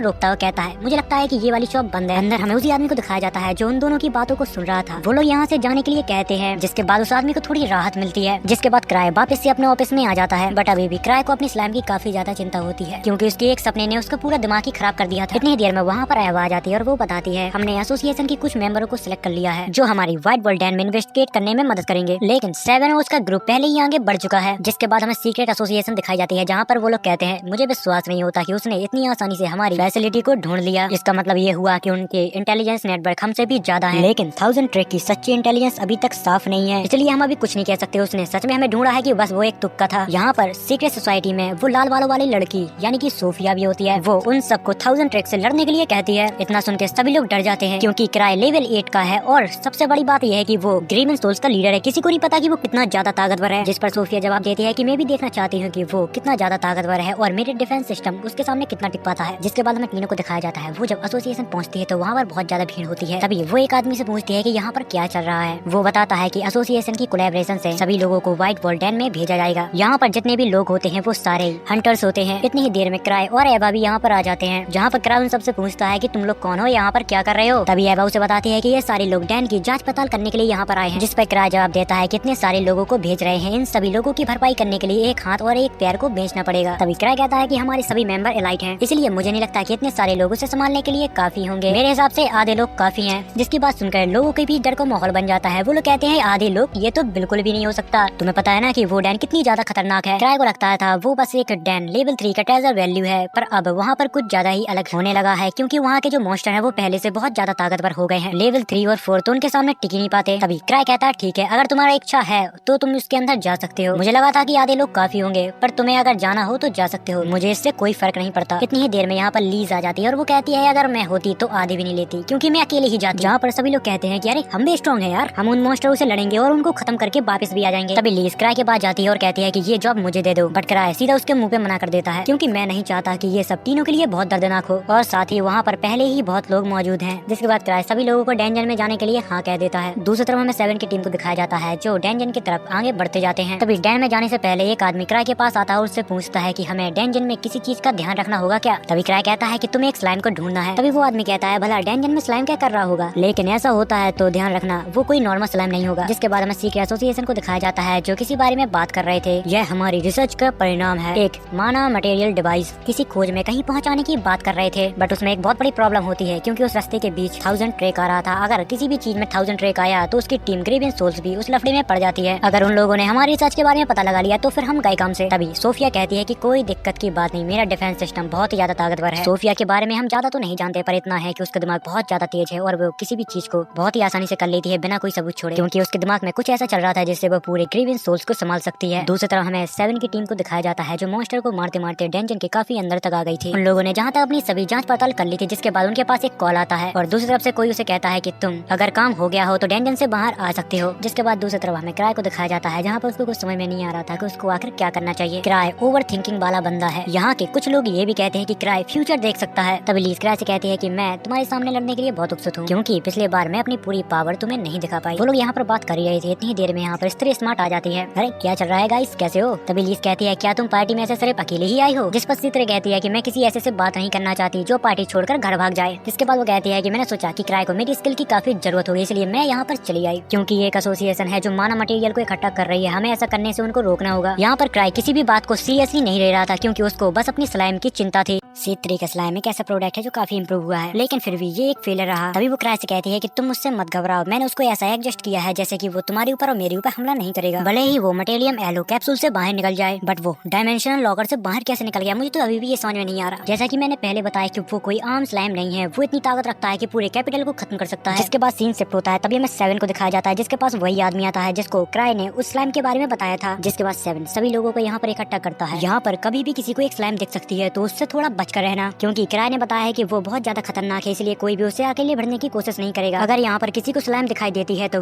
[SPEAKER 1] रोकता हुआ कहता है मुझे लगता है कि ये वाली शॉप बंद है। अंदर हमें उसी आदमी को दिखाया जाता है जो उन दोनों की बातों को सुन रहा था। वो लोग यहाँ से जाने के लिए कहते हैं, जिसके बाद उस आदमी को थोड़ी राहत मिलती है। जिसके बाद क्राई वापस से अपने ऑफिस में आ जाता है। बट अभी भी क्राई को अपनी स्लाइम की काफी ज्यादा चिंता होती है, क्योंकि उसके एक सपने ने उसका पूरा दिमाग ही खराब कर दिया था। इतनी देर में वहाँ पर आया आ जाती है और वो बताती है हमने एसोसिएशन की कुछ मेंबरों को सिलेक्ट कर लिया है जो हमारी व्हाइट वुल्फ डैन में इन्वेस्टिगेट करने में मदद करेंगे, लेकिन 7 और उसका ग्रुप पहले ही आगे बढ़ चुका है। जिसके बाद हमें सीक्रेट एसोसिएशन दिखाई जाती है जहाँ पर वो लोग कहते हैं मुझे विश्वास नहीं होता कि उसने इतनी आसानी से हमारी फैसिलिटी को ढूंढ लिया। इसका मतलब ये हुआ कि उनके इंटेलिजेंस नेटवर्क हमसे भी ज्यादा है, लेकिन 1000 ट्रैक की सच्ची इंटेलिजेंस अभी तक साफ नहीं है, इसलिए हम अभी कुछ नहीं कह सकते उसने सच में हमें ढूंढा है कि बस वो एक तुक्का था। यहाँ पर सीक्रेट सोसाइटी में वो लाल बालों वाली लड़की यानी कि सोफिया भी होती है। वो उन सबको 1000 ट्रैक से लड़ने के लिए कहती है। इतना सुन के सभी लोग डर जाते हैं, क्योंकि क्राई लेवल 8 का है और सबसे बड़ी बात यह है कि वो ग्रीवन सोल्स का लीडर है। किसी को नहीं पता कि वो कितना ज्यादा ताकतवर है। जिस पर सोफिया जवाब देती है कि मैं भी देखना चाहती हूँ कि वो कितना ज्यादा ताकतवर है और मेरे डिफेंस सिस्टम उसके सामने कितना टिक पाता है। जिसके बाद हमें तीनों को दिखाया जाता है वो जब एसोसिएशन पहुंचती है तो वहाँ पर बहुत ज्यादा भीड़ होती है। तभी वो एक आदमी से पूछती है कि यहाँ पर क्या चल रहा है। वो बताता है कि एसोसिएशन की कोलैबोरेशन से सभी लोगों को व्हाइट वुल्फ डैन में भेजा जाएगा। यहाँ पर जितने भी लोग होते हैं वो सारे हंटर्स होते हैं। इतनी ही देर में क्राई और एवा भी यहाँ पर आ जाते हैं, जहाँ पर क्राई उन सबसे पूछता है कि तुम लोग कौन हो, यहाँ पर क्या कर रहे हो। तभी एवा उसे बताती है कि ये सारे लोग डैन की जांच पड़ताल करने के लिए यहाँ पर आए हैं। जिस पर क्राई जवाब देता है कितने सारे लोगों को भेज रहे हैं, इन सभी लोगों की भरपाई करने के लिए एक हाथ और एक पैर को बेचना पड़ेगा। तभी क्राई कहता है कि हमारे सभी मेंबर एलाइट हैं, इसलिए मुझे नहीं लगता कि इतने सारे लोगों से संभालने के लिए काफी होंगे। मेरे हिसाब से आधे लोग काफी हैं। जिसकी बात सुनकर लोगों के भी डर का माहौल बन जाता है। वो लोग कहते हैं आधे लोग, ये तो बिल्कुल भी नहीं हो सकता, तुम्हें पता है ना कि वो डैन कितनी ज्यादा खतरनाक है। क्राई को लगता था वो बस एक डैन लेवल 3 का ट्रेजर वैल्यू है, पर अब वहाँ पर कुछ ज्यादा ही अलग होने लगा है, क्योंकि वहाँ के जो मॉन्स्टर है वो पहले से बहुत ज्यादा ताकतवर हो गए हैं। लेवल 3 और 4 तो उनके सामने टिक ही नहीं पाते। तभी क्राई कहता है ठीक है, अगर तुम्हारा इच्छा है तो तुम उसके अंदर जा सकते हो। मुझे लगा था कि आधे लोग काफी होंगे, पर तुम्हें अगर जाना हो तो जा सकते हो, मुझे इससे कोई फर्क नहीं पड़ता। इतनी ही देर में यहाँ पर लीज पुलिस आ जाती है और वो कहती है अगर मैं होती तो आधी भी नहीं लेती, क्योंकि मैं अकेले ही जाती। जहाँ पर सभी लोग कहते हैं कि अरे हम भी स्ट्रॉन्ग है यार, हम उन मॉन्स्टरों से लड़ेंगे और उनको खत्म करके वापस भी आ जाएंगे। तभी लीज क्राई के पास जाती है और कहती है कि ये जॉब मुझे दे दो, बट क्राई सीधा उसके मुंह पे मना कर देता है, क्योंकि मैं नहीं चाहता कि ये सब तीनों के लिए बहुत दर्दनाक हो, और साथ ही वहाँ पर पहले ही बहुत लोग मौजूद हैं। जिसके बाद क्राई सभी लोगों को डेंजन में जाने के लिए हाँ कह देता है। दूसरी तरफ हमें 7 की टीम को दिखाया जाता है जो डेंजन की तरफ आगे बढ़ते जाते हैं। तभी डैन में जाने से पहले एक आदमी क्राई के पास आता है और उससे पूछता है कि हमें डेंजन में किसी चीज का ध्यान रखना होगा क्या। तभी क्राई कहता है कि तुम्हें एक स्लाइम को ढूंढना है। तभी वो आदमी कहता है भला डेंजन में स्लाइम क्या कर रहा होगा, लेकिन ऐसा होता है तो ध्यान रखना वो कोई नॉर्मल स्लाइम नहीं होगा। जिसके बाद हमें सीक्रेट एसोसिएशन को दिखाया जाता है जो किसी बारे में बात कर रहे थे। यह हमारी रिसर्च का परिणाम है, एक माना मटेरियल डिवाइस किसी खोज में कहीं पहुंचाने की बात कर रहे थे, बट उसमें एक बहुत बड़ी प्रॉब्लम होती है क्योंकि उस रास्ते के बीच 1000 ट्रैक आ रहा था। अगर किसी भी चीज में 1000 ट्रैक आया तो उसकी टीम ग्रेवियन सोल्स भी उस लफड़े में पड़ जाती है। अगर उन लोगों ने हमारी रिसर्च के बारे में पता लगा लिया तो फिर हम गए काम से। तभी सोफिया कहती है कि कोई दिक्कत की बात नहीं, मेरा डिफेंस सिस्टम बहुत ही ज्यादा ताकतवर है। सोफिया के बारे में हम ज्यादा तो नहीं जानते, पर इतना है कि उसका दिमाग बहुत ज्यादा तेज है और वो किसी भी चीज को बहुत ही आसानी से कर लेती है बिना कोई सबूत छोड़े, क्योंकि उसके दिमाग में कुछ ऐसा चल रहा था जिससे वो पूरे ग्रेवियन सोल्स को संभाल सकती है। दूसरी तरफ हमें 7 की टीम को दिखाया जाता है जो मॉन्स्टर को मारते मारते डेंजन के काफी अंदर तक आ गई थी। उन लोगों ने जहाँ तक अपनी सभी जांच पड़ताल कर ली थी, जिसके बाद उनके पास एक कॉल आता है और दूसरी तरफ से कोई उसे कहता है कि तुम अगर काम हो गया हो तो डेंजन से बाहर आ सकते हो। जिसके बाद दूसरी तरफ हमें क्राई को दिखाया जाता है जहाँ पर उसको कुछ समझ में नहीं आ रहा था कि उसको आखिर क्या करना चाहिए। क्राई ओवर थिंकिंग वाला बंदा है। यहाँ के कुछ लोग ये भी कहते हैं कि क्राई फ्यूचर देख सकता है। तभी लीज क्राई से कहती है कि मैं तुम्हारे सामने लड़ने के लिए बहुत उत्सुक हूँ, क्योंकि पिछले बार मैं अपनी पूरी पावर तुम्हें नहीं दिखा पाई। वो लोग यहाँ पर बात कर ही रहे थे, इतनी देर में यहाँ पर स्त्री स्मार्ट आ जाती है। अरे क्या चल रहा है गाइस, कैसे हो। तभी लीज कहती है क्या तुम पार्टी में ऐसे सिर्फ अकेले ही आई हो। जिस पर चित्र कहती है कि मैं किसी ऐसे से बात नहीं करना चाहती जो पार्टी छोड़कर घर भाग जाए। जिसके बाद वो कहती है कि मैंने सोचा कि क्राई को मेरी स्किल की काफी जरूरत होगी, इसलिए मैं यहाँ पर चली आई, क्योंकि ये एक एसोसिएशन है जो माना मटेरियल को इकट्ठा कर रही है, हमें ऐसा करने से उनको रोकना होगा। यहाँ पर क्राई किसी भी बात को सीरियसली नहीं ले रहा था, क्योंकि उसको बस अपनी स्लाइम की चिंता थी। C3 का स्लाइम एक ऐसा प्रोडक्ट है जो काफी इम्प्रूव हुआ है, लेकिन फिर भी ये एक फेलियर रहा। तभी वो क्राई से कहती है कि तुम मुझसे मत घबराओ, मैंने उसको ऐसा एडजस्ट किया है जैसे कि वो तुम्हारे ऊपर और मेरे ऊपर हमला नहीं करेगा। भले ही वो मटेरियम एलो कैप्सूल से बाहर निकल जाए, बट वो डायमेंशनल लॉकर से बाहर कैसे निकल गया मुझे तो अभी भी ये समझ में नहीं आ रहा। जैसा कि मैंने पहले बताया कि वो कोई आम स्लाइम नहीं है, वो इतनी ताकत रखता है कि पूरे कैपिटल को खत्म कर सकता है। जिसके बाद सीन शिफ्ट होता है, तभी हमें 7 को दिखाया जाता है जिसके पास वही आदमी आता है जिसको क्राई ने उस स्लाइम के बारे में बताया था। जिसके बाद 7 सभी लोगों को यहाँ पर इकट्ठा करता है। यहाँ पर कभी भी किसी को एक स्लाइम दिख सकती है तो उससे थोड़ा बचकर रहना, क्योंकि क्राई ने बताया है कि वो बहुत ज्यादा खतरनाक है, इसलिए कोई भी उसे अकेले बढ़ने की कोशिश नहीं करेगा। अगर यहाँ पर किसी को स्लाइम दिखाई देती है तो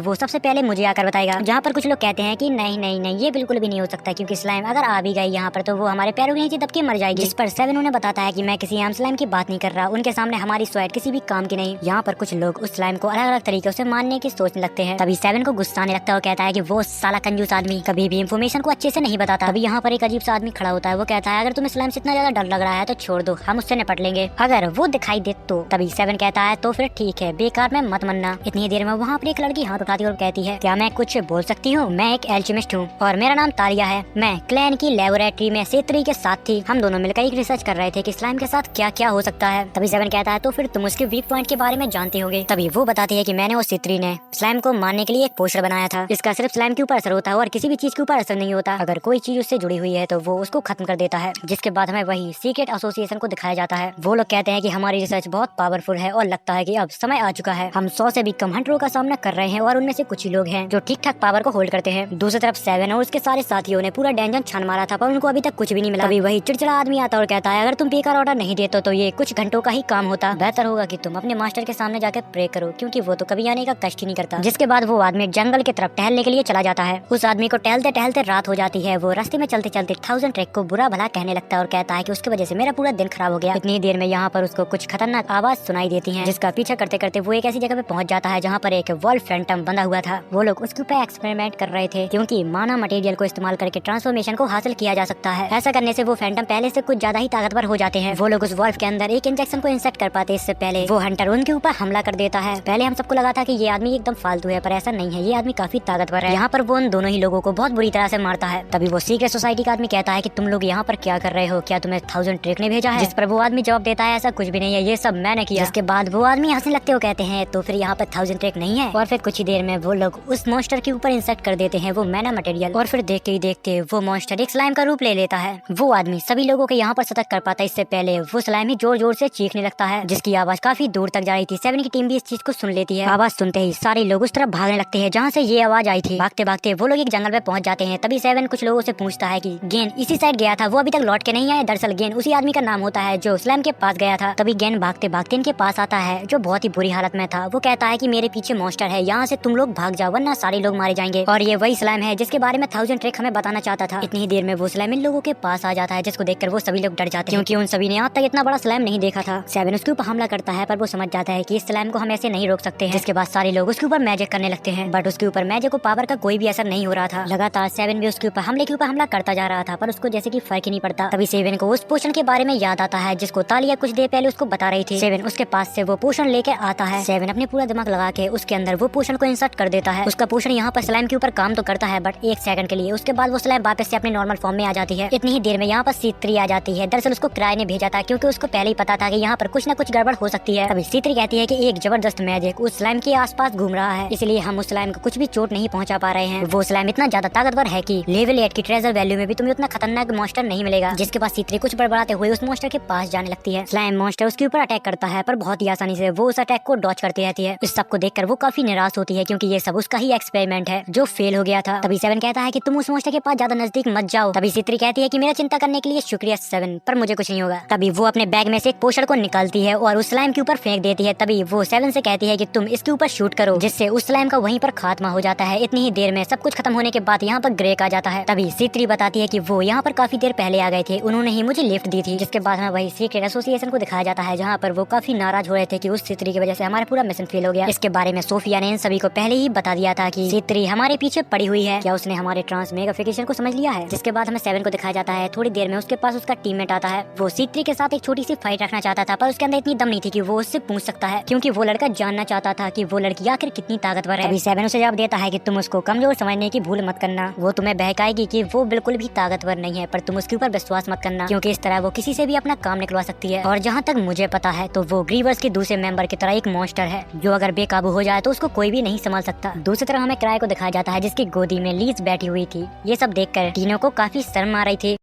[SPEAKER 1] वो सबसे पहले मुझे आकर बताएगा। जहाँ पर कुछ लोग कहते हैं कि नहीं नहीं नहीं ये बिल्कुल भी नहीं हो सकता, क्योंकि स्लाइम अगर आ भी गई यहाँ पर तो वो हमारे पैरों के नीचे दब के मर जाएगी। जिस पर 7 उन्हें बताता है कि मैं किसी आम स्लाइम की बात नहीं कर रहा, उनके सामने हमारी स्वैट किसी भी काम की नहीं। यहाँ पर कुछ लोग उस स्लाइम को अलग अलग तरीके से मारने की सोचने लगते हैं। तभी 7 को गुस्सा आने लगता है और कहता है कि वो साला कंजूस आदमी कभी भी इन्फॉर्मेशन को अच्छे से नहीं बताता। तभी यहाँ पर एक अजीब सा आदमी खड़ा होता है, वो कहता है अगर तुम्हें स्लाइम से इतना ज्यादा डर लग रहा है तो छोड़ दो, हम उससे निपट लेंगे अगर वो दिखाई दे तो। तभी 7 कहता है तो फिर ठीक है, बेकार में मत मनना। इतनी देर में वहाँ पर एक लड़की हाथ उठाती और कहती है क्या मैं कुछ बोल सकती हूँ, मैं एक एल्केमिस्ट हूँ और मेरा नाम तालिया है। मैं क्लैन की लेबोरेटरी में C3 के साथ थी, हम दोनों मिलकर एक रिसर्च कर रहे थे कि स्लाइम के साथ क्या क्या हो सकता है। तभी 7 कहता है तो फिर तुम उसके वीक पॉइंट के बारे में जानते होगे। तभी वो बताती है कि मैंने और C3 ने स्लाइम को मारने के लिए एक पोस्टर बनाया था, इसका सिर्फ स्लाइम के ऊपर असर होता है और किसी भी चीज के ऊपर असर नहीं होता। अगर कोई चीज उससे जुड़ी हुई है तो वो उसको खत्म कर देता है। जिसके बाद हमें वही सीक्रेट एसोसिएशन को दिखाया जाता है। वो लोग कहते हैं कि हमारी रिसर्च बहुत पावरफुल है और लगता है कि अब समय आ चुका है, हम 100 से भी कम हंटरों का सामना कर रहे हैं और उनमें से कुछ ही लोग हैं जो ठीक ठाक पावर को होल्ड करते हैं। दूसरी तरफ 7 और उसके सारे साथियों ने पूरा डेंजन छान मारा था, पर उनको अभी तक कुछ भी नहीं मिला। अभी वही चिड़चिड़ा आदमी आता और कहता है अगर तुम बेकार ऑर्डर नहीं देते तो ये कुछ घंटों का ही काम होता, बेहतर होगा कि तुम अपने मास्टर के सामने जाकर प्रे करो, क्योंकि वो तो कभी आने का कष्ट ही नहीं करता। जिसके बाद वो आदमी जंगल की तरफ टहलने के लिए चला जाता है। उस आदमी को टहलते टहलते रात हो जाती है। वो रास्ते में चलते चलते 1000 ट्रैक को बुरा भला कहने लगता है और कहता है कि उसकी वजह से मेरा पूरा दिन खराब हो गया। इतनी देर में यहाँ पर उसको कुछ खतरनाक आवाज सुनाई देती है, जिसका पीछा करते करते वो एक ऐसी जगह पे पहुंच जाता है जहाँ पर एक वॉल्फ फैंटम बंधा हुआ था। वो लोग उसके ऊपर एक्सपेरिमेंट कर रहे थे, क्योंकि माना मटेरियल को इस्तेमाल करके ट्रांसफॉर्मेशन को हासिल किया जा सकता है। ऐसा करने से वो फैंटम पहले से कुछ ज्यादा ही ताकतवर हो जाते हैं। वो लोग उस वॉल्फ के अंदर एक इंजेक्शन को इंसेक्ट कर पाते इससे पहले वो हंटर उनके ऊपर हमला कर देता है। पहले हम सबको लगा था कि ये आदमी एकदम फालतू है, पर ऐसा नहीं है, ये आदमी काफी ताकतवर है। यहाँ पर वो उन दोनों ही लोगों को बहुत बुरी तरह से मारता है। तभी वो सीक्रेट सोसाइटी का आदमी कहता है कि तुम लोग यहाँ पर क्या कर रहे हो, क्या तुम्हें 1000 ट्रैक ने भेजा है? जिस पर वो आदमी जवाब देता है ऐसा कुछ भी नहीं है, ये सब मैंने किया। इसके बाद वो आदमी हंसने लगते हो कहते हैं तो फिर यहाँ पर 1000 ट्रैक नहीं है। और फिर कुछ ही देर में वो लोग उस मॉन्स्टर के ऊपर इंसेक्ट कर देते हैं वो मैना मटेरियल, और फिर देखते ही देखते वो मॉन्स्टर एक स्लाइम का रूप ले लेता है। वो आदमी सभी लोगों को यहाँ पर सतर्क कर पाता है। इससे पहले वो स्लाइम ही जोर जोर से चीखने लगता है, जिसकी आवाज काफी दूर तक जा रही थी। 7 की टीम भी इस चीज को सुन लेती है। आवाज सुनते ही सारे लोग उस तरफ भागने लगते हैं जहाँ से ये आवाज आई थी। भागते भागते वो लोग एक जंगल में पहुंच जाते हैं। तभी 7 कुछ लोगों से पूछता है कि गेन इसी साइड गया था, वो अभी तक लौट के नहीं आया। दरअसल गेन उसी आदमी का नाम होता है जो स्लाइम स्लाइम के पास गया था। तभी गेन भागते भागते इनके पास आता है, जो बहुत ही बुरी हालत में था। वो कहता है कि मेरे पीछे मॉन्स्टर है, यहाँ से तुम लोग भाग जाओ वरना सारे लोग मारे जाएंगे। और ये वही स्लाइम है जिसके बारे में 1000 ट्रिक हमें बताना चाहता था। इतनी ही देर में वो स्लाइम इन लोगों के पास आ जाता है, जिसको देखकर वो सभी लोग डर जाते हैं, क्योंकि उन सभी ने आज तक इतना बड़ा स्लाइम नहीं देखा था। 7 उसके ऊपर हमला करता है, पर वो समझ जाता है कि इस स्लाइम को हम ऐसे नहीं रोक सकते हैं। जिसके बाद सारे लोग उसके ऊपर मैजिक करने लगते हैं, बट उसके ऊपर मैजिक को पावर का कोई भी असर नहीं हो रहा था। लगातार 7 भी उसके ऊपर हमले के ऊपर हमला करता जा रहा था, पर उसको जैसे कि फर्क ही नहीं पड़ता। तभी 7 को उस पोशन के बारे में याद आता है जिसको तालिया कुछ देर पहले उसको बता रही थी। 7 उसके पास से वो पोशन लेके आता है। 7 अपने पूरा दिमाग लगा के उसके अंदर वो पोशन को इंसर्ट कर देता है। उसका पोशन यहाँ पर स्लाइम के ऊपर काम तो करता है, बट 1 सेकंड के लिए। उसके बाद वो स्लाइम वापस से अपने नॉर्मल फॉर्म में आ जाती है। इतनी ही देर में यहाँ पर C3 आ जाती है। दरअसल उसको किराए ने भेजा था, क्योंकि उसको पहले ही पता था कि यहाँ पर कुछ न कुछ गड़बड़ हो सकती है। तभी C3 कहती है कि एक जबरदस्त मैजिक उस स्लाइम के आसपास घूम रहा है, इसलिए हम उस स्लाइम को कुछ भी चोट नहीं पहुंचा पा रहे हैं। वो स्लाइम इतना ज्यादा ताकतवर है कि लेवल 8 की ट्रेजर वैल्यू में भी तुम्हें उतना खतरनाक मॉन्स्टर नहीं मिलेगा। जिसके बाद C3 कुछ बड़बड़ाते हुए उस मॉन्स्टर के पास जाने लगती है। स्लाइम मॉन्स्टर उसके ऊपर अटैक करता है, पर बहुत ही आसानी से वो उस अटैक को डॉच करती रहती है। इस सब को देखकर वो काफी निराश होती है, क्योंकि ये सब उसका ही एक्सपेरिमेंट है जो फेल हो गया था। तभी 7 कहता है कि तुम उस मॉन्स्टर के पास ज्यादा नजदीक मत जाओ। तभी C3 कहती है कि मेरा चिंता करने के लिए शुक्रिया 7, पर मुझे कुछ नहीं होगा। तभी वो अपने बैग में से एक पोशन को निकालती है और उस स्लाइम के ऊपर फेंक देती है। तभी वो 7 से कहती है कि तुम इसके ऊपर शूट करो, जिससे उस स्लाइम का वहीं पर खात्मा हो जाता है। इतनी ही देर में सब कुछ खत्म होने के बाद यहाँ पर ग्रेक आ जाता है। तभी C3 बताती है कि वो यहाँ पर काफी देर पहले आ गए थे, उन्होंने ही मुझे लिफ्ट दी थी। जिसके बाद हमें वही सीक्रेट एसोसिएशन को दिखाया जाता है, जहाँ पर वो काफी नाराज हो रहे थे कि उस C3 की वजह से हमारा पूरा मिशन फेल हो गया। इसके बारे में सोफिया ने इन सभी को पहले ही बता दिया था कि C3 हमारे पीछे पड़ी हुई है। क्या उसने हमारे ट्रांसमेग्रिफिकेशन को समझ लिया है? जिसके बाद हमें 7 को दिखाया जाता है। थोड़ी देर में उसके पास उसका टीममेट आता है। वो C3 के साथ एक छोटी सी फाइट रखना चाहता था, पर उसके अंदर इतनी दम नहीं थी कि वो उससे पूछ सकता है, क्योंकि वो लड़का जानना चाहता था कि वो लड़की आखिर कितनी ताकतवर है। अभी 7 उसे जवाब देता है कि तुम उसको कमजोर समझने की भूल मत करना। वो तुम्हें बहकाएगी कि वो बिल्कुल भी ताकतवर नहीं है, पर तुम उसके ऊपर विश्वास मत करना, क्योंकि इस तरह वो किसी से भी अपना काम निकलवा सकती है। और जहाँ तक मुझे पता है तो वो ग्रीवर्स के दूसरे मेंबर की तरह एक मॉन्स्टर है, जो अगर बेकाबू हो जाए तो उसको कोई भी नहीं संभाल सकता। दूसरी तरफ हमें किराए को दिखाया जाता है, जिसकी गोदी में लीज बैठी हुई थी। ये सब देखकर टीनो को काफी शर्म आ रही थी।